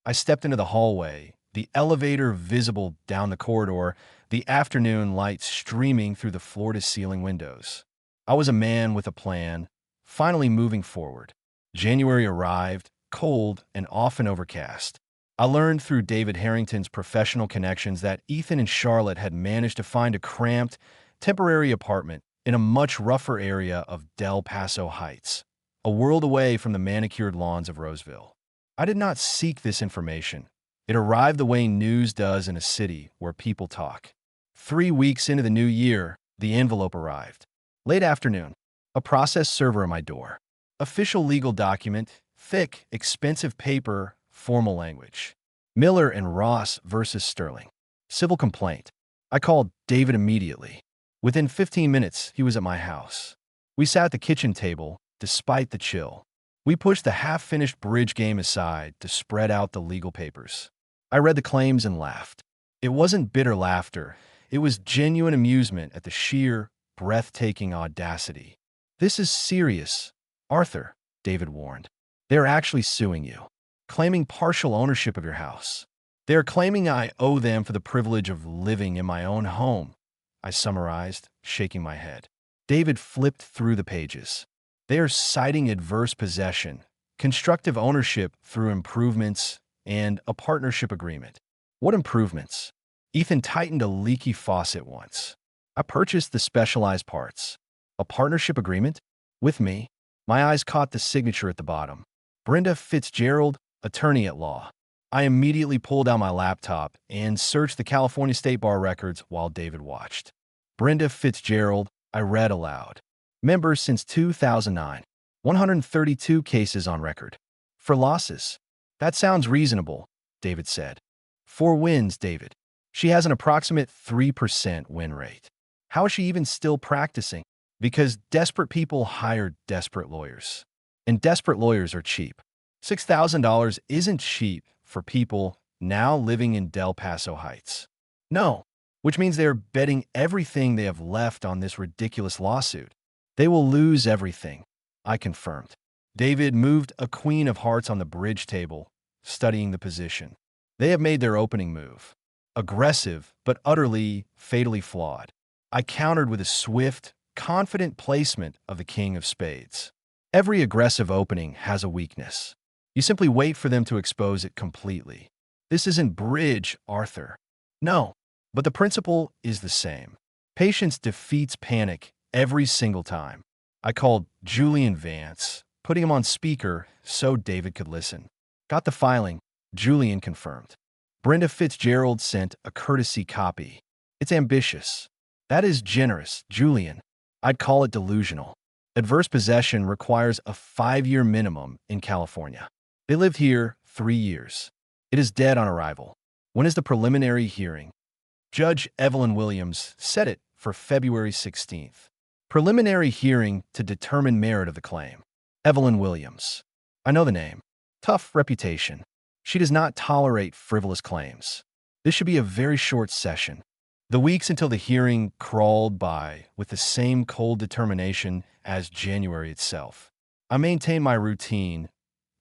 I stepped into the hallway, the elevator visible down the corridor, the afternoon light streaming through the floor-to-ceiling windows. I was a man with a plan, finally moving forward. January arrived, cold and often overcast. I learned through David Harrington's professional connections that Ethan and Charlotte had managed to find a cramped, temporary apartment in a much rougher area of Del Paso Heights, a world away from the manicured lawns of Roseville. I did not seek this information. It arrived the way news does in a city where people talk. 3 weeks into the new year, the envelope arrived. Late afternoon, a process server at my door. Official legal document, thick, expensive paper, formal language. Miller and Ross versus Sterling. Civil complaint. I called David immediately. Within 15 minutes, he was at my house. We sat at the kitchen table, despite the chill. We pushed the half-finished bridge game aside to spread out the legal papers. I read the claims and laughed. It wasn't bitter laughter. It was genuine amusement at the sheer, breathtaking audacity. This is serious, Arthur, David warned. They're actually suing you, claiming partial ownership of your house. They're claiming I owe them for the privilege of living in my own home, I summarized, shaking my head. David flipped through the pages. They are citing adverse possession, constructive ownership through improvements, and a partnership agreement. What improvements? Ethan tightened a leaky faucet once. I purchased the specialized parts. A partnership agreement? With me? My eyes caught the signature at the bottom. Brenda Fitzgerald, attorney at law. I immediately pulled out my laptop and searched the California State Bar records while David watched. Brenda Fitzgerald, I read aloud. Member since 2009. 132 cases on record. For losses. That sounds reasonable, David said. 4 wins, David. She has an approximate 3% win rate. How is she even still practicing? Because desperate people hire desperate lawyers. And desperate lawyers are cheap. $6,000 isn't cheap for people now living in Del Paso Heights. No, which means they are betting everything they have left on this ridiculous lawsuit. They will lose everything, I confirmed. David moved a queen of hearts on the bridge table, studying the position. They have made their opening move. Aggressive, but utterly, fatally flawed. I countered with a swift, confident placement of the king of spades. Every aggressive opening has a weakness. You simply wait for them to expose it completely. This isn't bridge, Arthur. No, but the principle is the same. Patience defeats panic every single time. I called Julian Vance, putting him on speaker so David could listen. Got the filing, Julian confirmed. Brenda Fitzgerald sent a courtesy copy. It's ambitious. That is generous, Julian. I'd call it delusional. Adverse possession requires a 5-year minimum in California. They lived here 3 years. It is dead on arrival. When is the preliminary hearing? Judge Evelyn Williams set it for February 16th. Preliminary hearing to determine merit of the claim. Evelyn Williams. I know the name. Tough reputation. She does not tolerate frivolous claims. This should be a very short session. The weeks until the hearing crawled by with the same cold determination as January itself. I maintained my routine,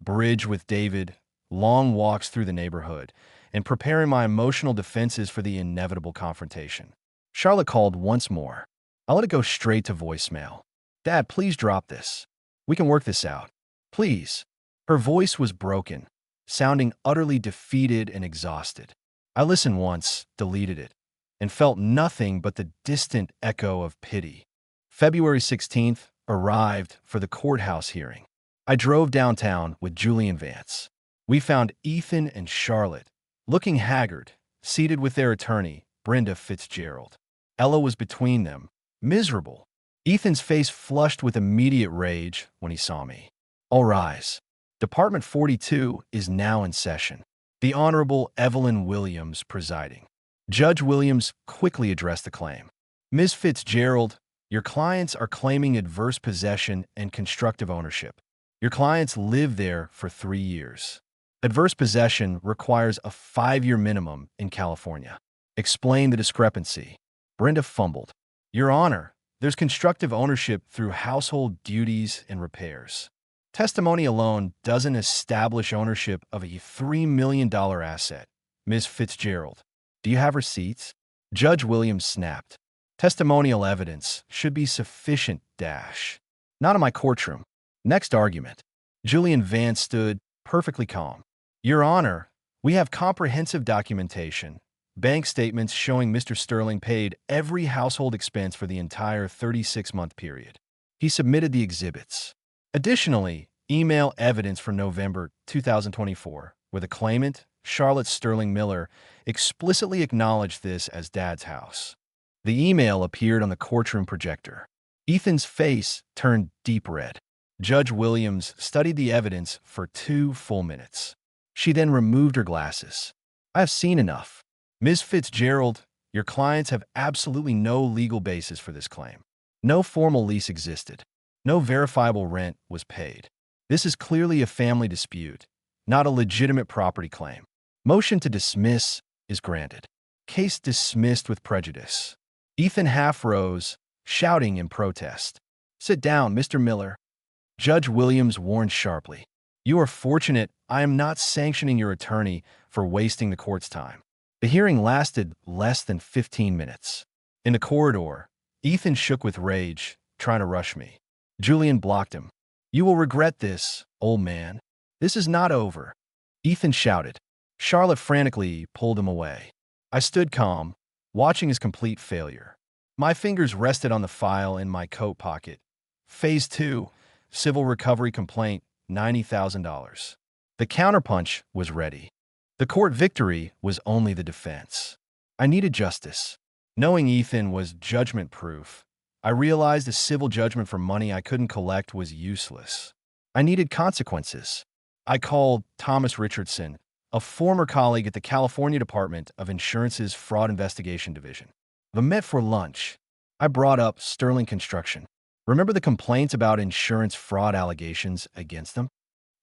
bridge with David, long walks through the neighborhood, and preparing my emotional defenses for the inevitable confrontation. Charlotte called once more. I let it go straight to voicemail. Dad, please drop this. We can work this out. Please. Her voice was broken, sounding utterly defeated and exhausted. I listened once, deleted it, and felt nothing but the distant echo of pity. February 16th arrived for the courthouse hearing. I drove downtown with Julian Vance. We found Ethan and Charlotte, looking haggard, seated with their attorney, Brenda Fitzgerald. Ella was between them, miserable. Ethan's face flushed with immediate rage when he saw me. All rise. Department 42 is now in session. The Honorable Evelyn Williams presiding. Judge Williams quickly addressed the claim. Ms. Fitzgerald, your clients are claiming adverse possession and constructive ownership. Your clients live there for 3 years. Adverse possession requires a 5-year minimum in California. Explain the discrepancy. Brenda fumbled. Your Honor, there's constructive ownership through household duties and repairs. Testimony alone doesn't establish ownership of a $3 million asset. Ms. Fitzgerald, do you have receipts? Judge Williams snapped. Testimonial evidence should be sufficient, dash. Not in my courtroom. Next argument. Julian Vance stood, perfectly calm. Your Honor, we have comprehensive documentation, bank statements showing Mr. Sterling paid every household expense for the entire 36-month period. He submitted the exhibits. Additionally, email evidence from November 2024, where the claimant, Charlotte Sterling Miller, explicitly acknowledged this as Dad's house. The email appeared on the courtroom projector. Ethan's face turned deep red. Judge Williams studied the evidence for 2 full minutes. She then removed her glasses. I have seen enough. Ms. Fitzgerald, your clients have absolutely no legal basis for this claim. No formal lease existed. No verifiable rent was paid. This is clearly a family dispute, not a legitimate property claim. Motion to dismiss is granted. Case dismissed with prejudice. Ethan half rose, shouting in protest. Sit down, Mr. Miller. Judge Williams warned sharply. You are fortunate I am not sanctioning your attorney for wasting the court's time. The hearing lasted less than 15 minutes. In the corridor, Ethan shook with rage, trying to rush me. Julian blocked him. You will regret this, old man. This is not over. Ethan shouted. Charlotte frantically pulled him away. I stood calm, watching his complete failure. My fingers rested on the file in my coat pocket. Phase 2, civil recovery complaint, $90,000. The counterpunch was ready. The court victory was only the defense. I needed justice. Knowing Ethan was judgment-proof, I realized a civil judgment for money I couldn't collect was useless. I needed consequences. I called Thomas Richardson, a former colleague at the California Department of Insurance's Fraud Investigation Division. We met for lunch. I brought up Sterling Construction. Remember the complaints about insurance fraud allegations against them?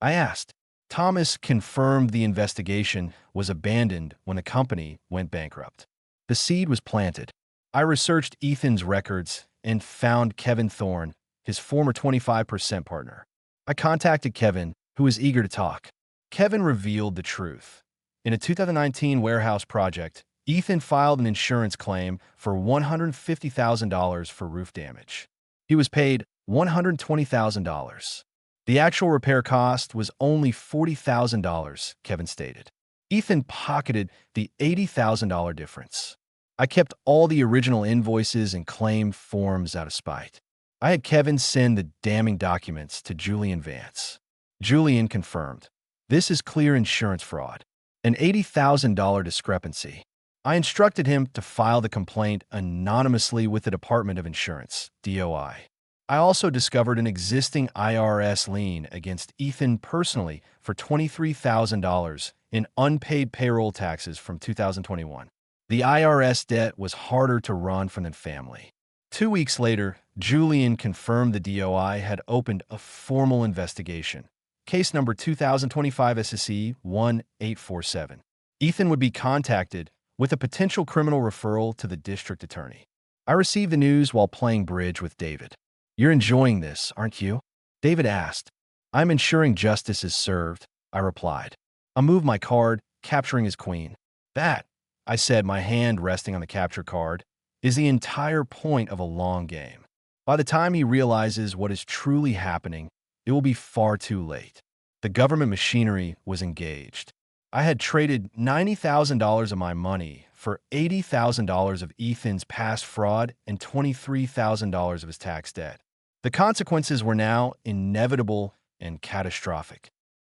I asked. Thomas confirmed the investigation was abandoned when the company went bankrupt. The seed was planted. I researched Ethan's records and found Kevin Thorne, his former 25% partner. I contacted Kevin, who was eager to talk. Kevin revealed the truth. In a 2019 warehouse project, Ethan filed an insurance claim for $150,000 for roof damage. He was paid $120,000. The actual repair cost was only $40,000, Kevin stated. Ethan pocketed the $80,000 difference. I kept all the original invoices and claim forms out of spite. I had Kevin send the damning documents to Julian Vance. Julian confirmed. This is clear insurance fraud. An $80,000 discrepancy. I instructed him to file the complaint anonymously with the Department of Insurance, DOI. I also discovered an existing IRS lien against Ethan personally for $23,000 in unpaid payroll taxes from 2021. The IRS debt was harder to run from than family. 2 weeks later, Julian confirmed the DOI had opened a formal investigation. Case number 2025 SSE 1847. Ethan would be contacted with a potential criminal referral to the district attorney. I received the news while playing bridge with David. "You're enjoying this, aren't you?" David asked. "I'm ensuring justice is served," I replied. I moved my card, capturing his queen. "That," I said, my hand resting on the capture card, "is the entire point of a long game. By the time he realizes what is truly happening, it will be far too late." The government machinery was engaged. I had traded $90,000 of my money for $80,000 of Ethan's past fraud and $23,000 of his tax debt. The consequences were now inevitable and catastrophic.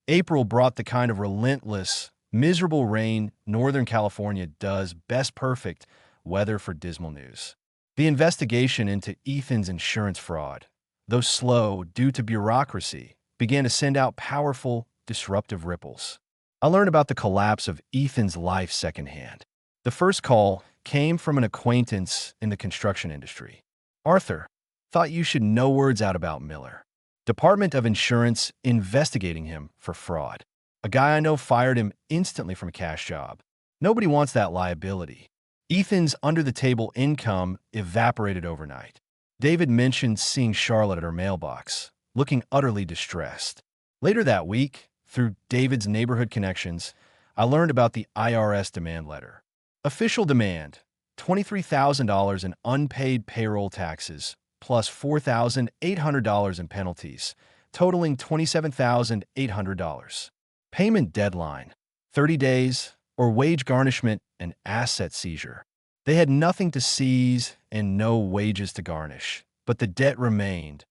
April brought the kind of relentless, miserable rain Northern California does best perfect weather for dismal news. The investigation into Ethan's insurance fraud, though slow due to bureaucracy, began to send out powerful, disruptive ripples. I learned about the collapse of Ethan's life secondhand. The first call came from an acquaintance in the construction industry. "Arthur, thought you should know words out about Miller. Department of Insurance investigating him for fraud. A guy I know fired him instantly from a cash job. Nobody wants that liability." Ethan's under-the-table income evaporated overnight. David mentioned seeing Charlotte at her mailbox, looking utterly distressed. Later that week, through David's neighborhood connections, I learned about the IRS demand letter. Official demand, $23,000 in unpaid payroll taxes, plus $4,800 in penalties, totaling $27,800. Payment deadline, 30 days, or wage garnishment and asset seizure. They had nothing to seize and no wages to garnish, but the debt remained,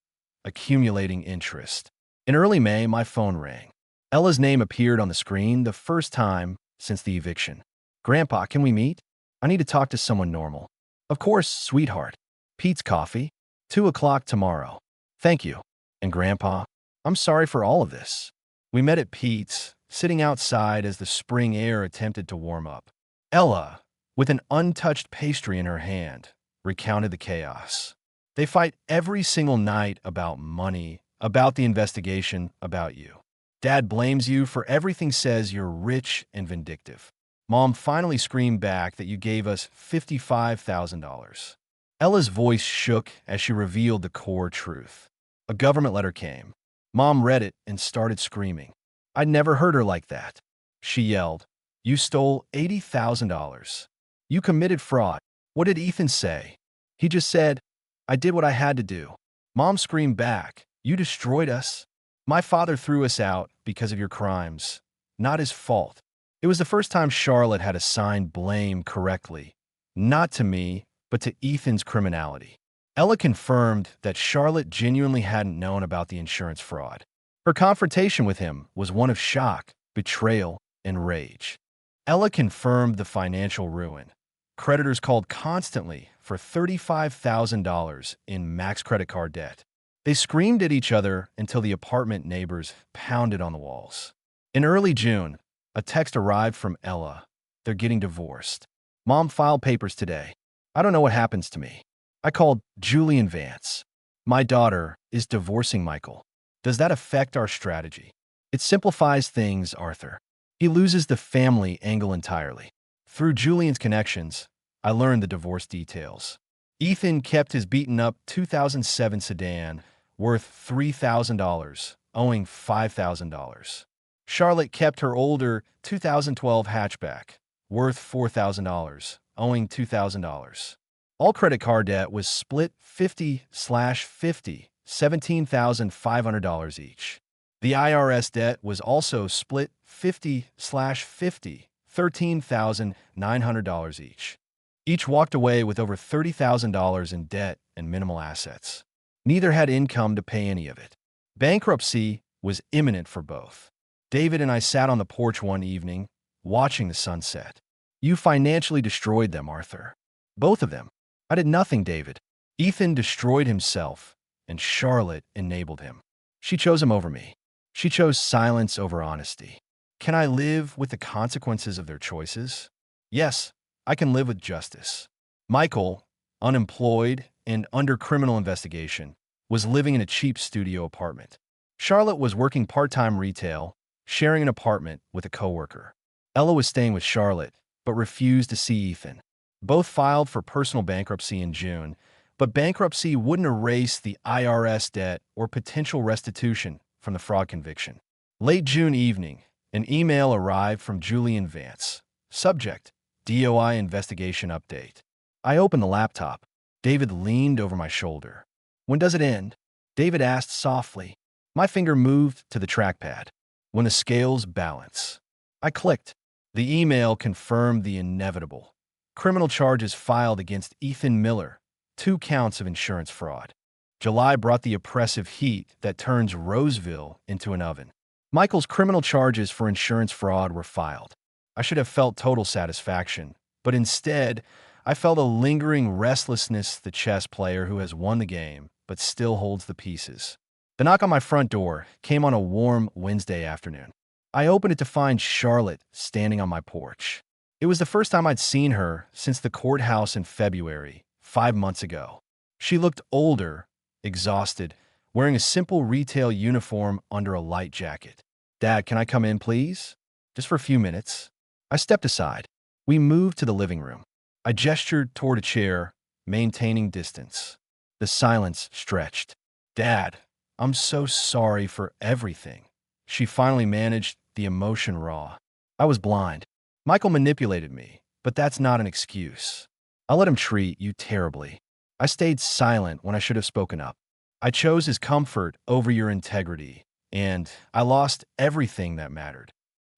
accumulating interest. In early May, my phone rang. Ella's name appeared on the screen the first time since the eviction. "Grandpa, can we meet? I need to talk to someone normal." "Of course, sweetheart. Pete's Coffee, 2 o'clock tomorrow." "Thank you." "And Grandpa, I'm sorry for all of this." We met at Pete's, sitting outside as the spring air attempted to warm up. Ella, with an untouched pastry in her hand, recounted the chaos. "They fight every single night about money, about the investigation, about you. Dad blames you for everything, says you're rich and vindictive. Mom finally screamed back that you gave us $55,000. Ella's voice shook as she revealed the core truth. A government letter came. Mom read it and started screaming. I'd never heard her like that. She yelled, "You stole $80,000. You committed fraud." What did Ethan say? He just said, "I did what I had to do." Mom screamed back, "You destroyed us. My father threw us out because of your crimes. Not his fault." It was the first time Charlotte had assigned blame correctly, not to me, but to Ethan's criminality. Ella confirmed that Charlotte genuinely hadn't known about the insurance fraud. Her confrontation with him was one of shock, betrayal, and rage. Ella confirmed the financial ruin. Creditors called constantly for $35,000 in max credit card debt. They screamed at each other until the apartment neighbors pounded on the walls. In early June, a text arrived from Ella. "They're getting divorced. Mom filed papers today. I don't know what happens to me." I called Julian Vance. "My daughter is divorcing Michael. Does that affect our strategy?" "It simplifies things, Arthur. He loses the family angle entirely." Through Julian's connections, I learned the divorce details. Ethan kept his beaten-up 2007 sedan, worth $3,000, owing $5,000. Charlotte kept her older 2012 hatchback, worth $4,000, owing $2,000. All credit card debt was split 50/50, $17,500 each. The IRS debt was also split 50/50, $13,900 each. Each walked away with over $30,000 in debt and minimal assets. Neither had income to pay any of it. Bankruptcy was imminent for both. David and I sat on the porch one evening, watching the sunset. You financially destroyed them, Arthur. Both of them. I did nothing, David. Ethan destroyed himself, and Charlotte enabled him. She chose him over me. She chose silence over honesty. Can I live with the consequences of their choices? Yes, I can live with justice. Michael, unemployed and under criminal investigation, was living in a cheap studio apartment. Charlotte was working part-time retail, sharing an apartment with a coworker. Ella was staying with Charlotte, but refused to see Ethan. Both filed for personal bankruptcy in June, but bankruptcy wouldn't erase the IRS debt or potential restitution from the fraud conviction. Late June evening, an email arrived from Julian Vance. Subject: DOI investigation update. I opened the laptop. David leaned over my shoulder. When does it end? David asked softly. My finger moved to the trackpad. When the scales balance. I clicked. The email confirmed the inevitable. Criminal charges filed against Ethan Miller, 2 counts of insurance fraud. July brought the oppressive heat that turns Roseville into an oven. Michael's criminal charges for insurance fraud were filed. I should have felt total satisfaction, but instead, I felt a lingering restlessness, the chess player who has won the game but still holds the pieces. The knock on my front door came on a warm Wednesday afternoon. I opened it to find Charlotte standing on my porch. It was the first time I'd seen her since the courthouse in February, 5 months ago. She looked older, exhausted, wearing a simple retail uniform under a light jacket. Dad, can I come in, please? Just for a few minutes. I stepped aside. We moved to the living room. I gestured toward a chair, maintaining distance. The silence stretched. Dad, I'm so sorry for everything. She finally managed, the emotion raw. I was blind. Michael manipulated me, but that's not an excuse. I let him treat you terribly. I stayed silent when I should have spoken up. I chose his comfort over your integrity, and I lost everything that mattered.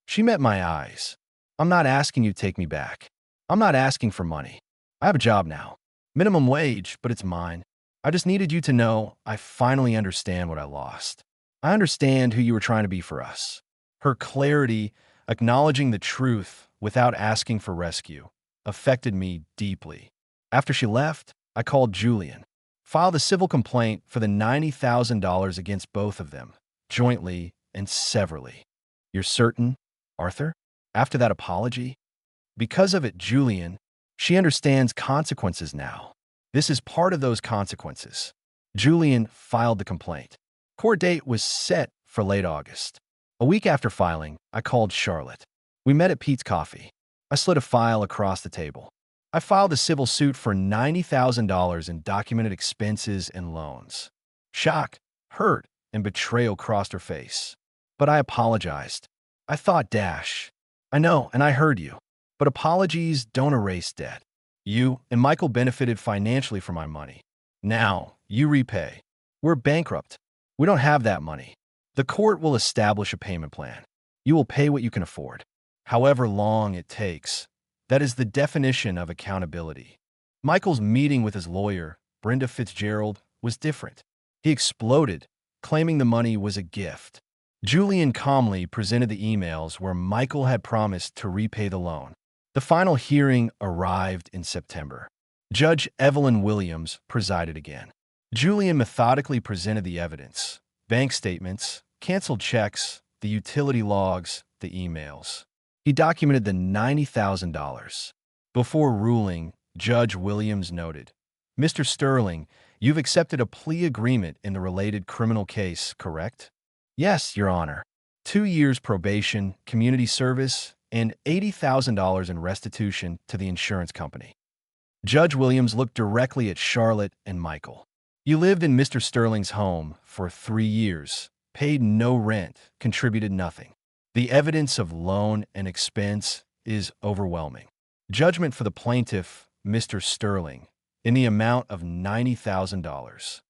She met my eyes. I'm not asking you to take me back. I'm not asking for money. I have a job now. Minimum wage, but it's mine. I just needed you to know I finally understand what I lost. I understand who you were trying to be for us. Her clarity, acknowledging the truth without asking for rescue, affected me deeply. After she left, I called Julian. Filed a civil complaint for the $90,000 against both of them, jointly and severally. You're certain, Arthur? After that apology? Because of it, Julian, she understands consequences now. This is part of those consequences. Julian filed the complaint. Court date was set for late August. A week after filing, I called Charlotte. We met at Pete's Coffee. I slid a file across the table. I filed a civil suit for $90,000 in documented expenses and loans. Shock, hurt, and betrayal crossed her face. But I apologized. I thought, I know, and I heard you. But apologies don't erase debt. You and Michael benefited financially from my money. Now, you repay. We're bankrupt. We don't have that money. The court will establish a payment plan. You will pay what you can afford, however long it takes. That is the definition of accountability. Michael's meeting with his lawyer, Brenda Fitzgerald, was different. He exploded, claiming the money was a gift. Julian calmly presented the emails where Michael had promised to repay the loan. The final hearing arrived in September. Judge Evelyn Williams presided again. Julian methodically presented the evidence: bank statements, canceled checks, the utility logs, the emails. He documented the $90,000. Before ruling, Judge Williams noted, Mr. Sterling, you've accepted a plea agreement in the related criminal case, correct? Yes, Your Honor. 2 years probation, community service, and $80,000 in restitution to the insurance company. Judge Williams looked directly at Charlotte and Michael. You lived in Mr. Sterling's home for 3 years, paid no rent, contributed nothing. The evidence of loan and expense is overwhelming. Judgment for the plaintiff, Mr. Sterling, in the amount of $90,000.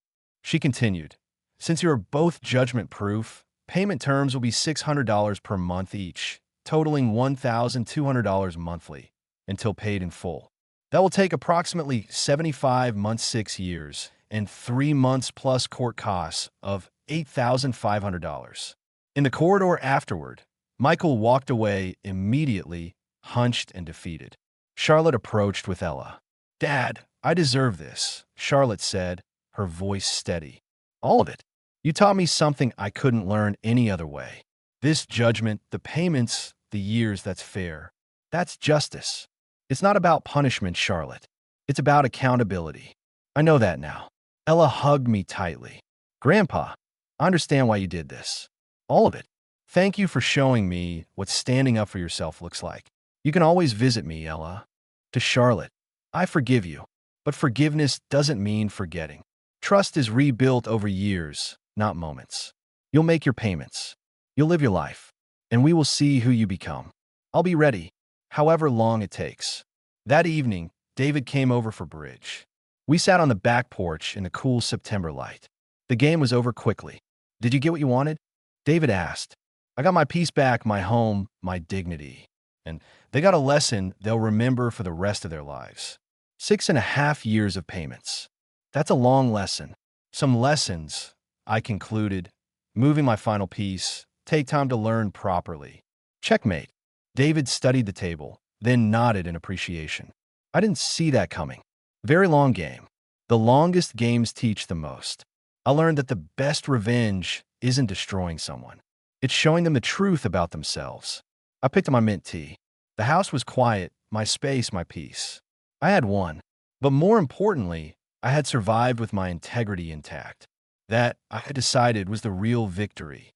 She continued, since you are both judgment-proof, payment terms will be $600 per month each, totaling $1,200 monthly, until paid in full. That will take approximately 75 months, 6 years, and 3 months plus court costs of $8,500. In the corridor afterward, Michael walked away immediately, hunched and defeated. Charlotte approached with Ella. Dad, I deserve this, Charlotte said, her voice steady. All of it. You taught me something I couldn't learn any other way. This judgment, the payments, the years, that's fair. That's justice. It's not about punishment, Charlotte. It's about accountability. I know that now. Ella hugged me tightly. Grandpa, I understand why you did this. All of it. Thank you for showing me what standing up for yourself looks like. You can always visit me, Ella. To Charlotte, I forgive you. But forgiveness doesn't mean forgetting. Trust is rebuilt over years, not moments. You'll make your payments. You'll live your life. And we will see who you become. I'll be ready, however long it takes. That evening, David came over for bridge. We sat on the back porch in the cool September light. The game was over quickly. Did you get what you wanted? David asked. I got my peace back, my home, my dignity. And they got a lesson they'll remember for the rest of their lives. 6.5 years of payments. That's a long lesson. Some lessons, I concluded, moving my final piece, take time to learn properly. Checkmate. David studied the table, then nodded in appreciation. I didn't see that coming. Very long game. The longest games teach the most. I learned that the best revenge isn't destroying someone. It's showing them the truth about themselves. I picked up my mint tea. The house was quiet, my space, my peace. I had won. But more importantly, I had survived with my integrity intact. That, I had decided, was the real victory.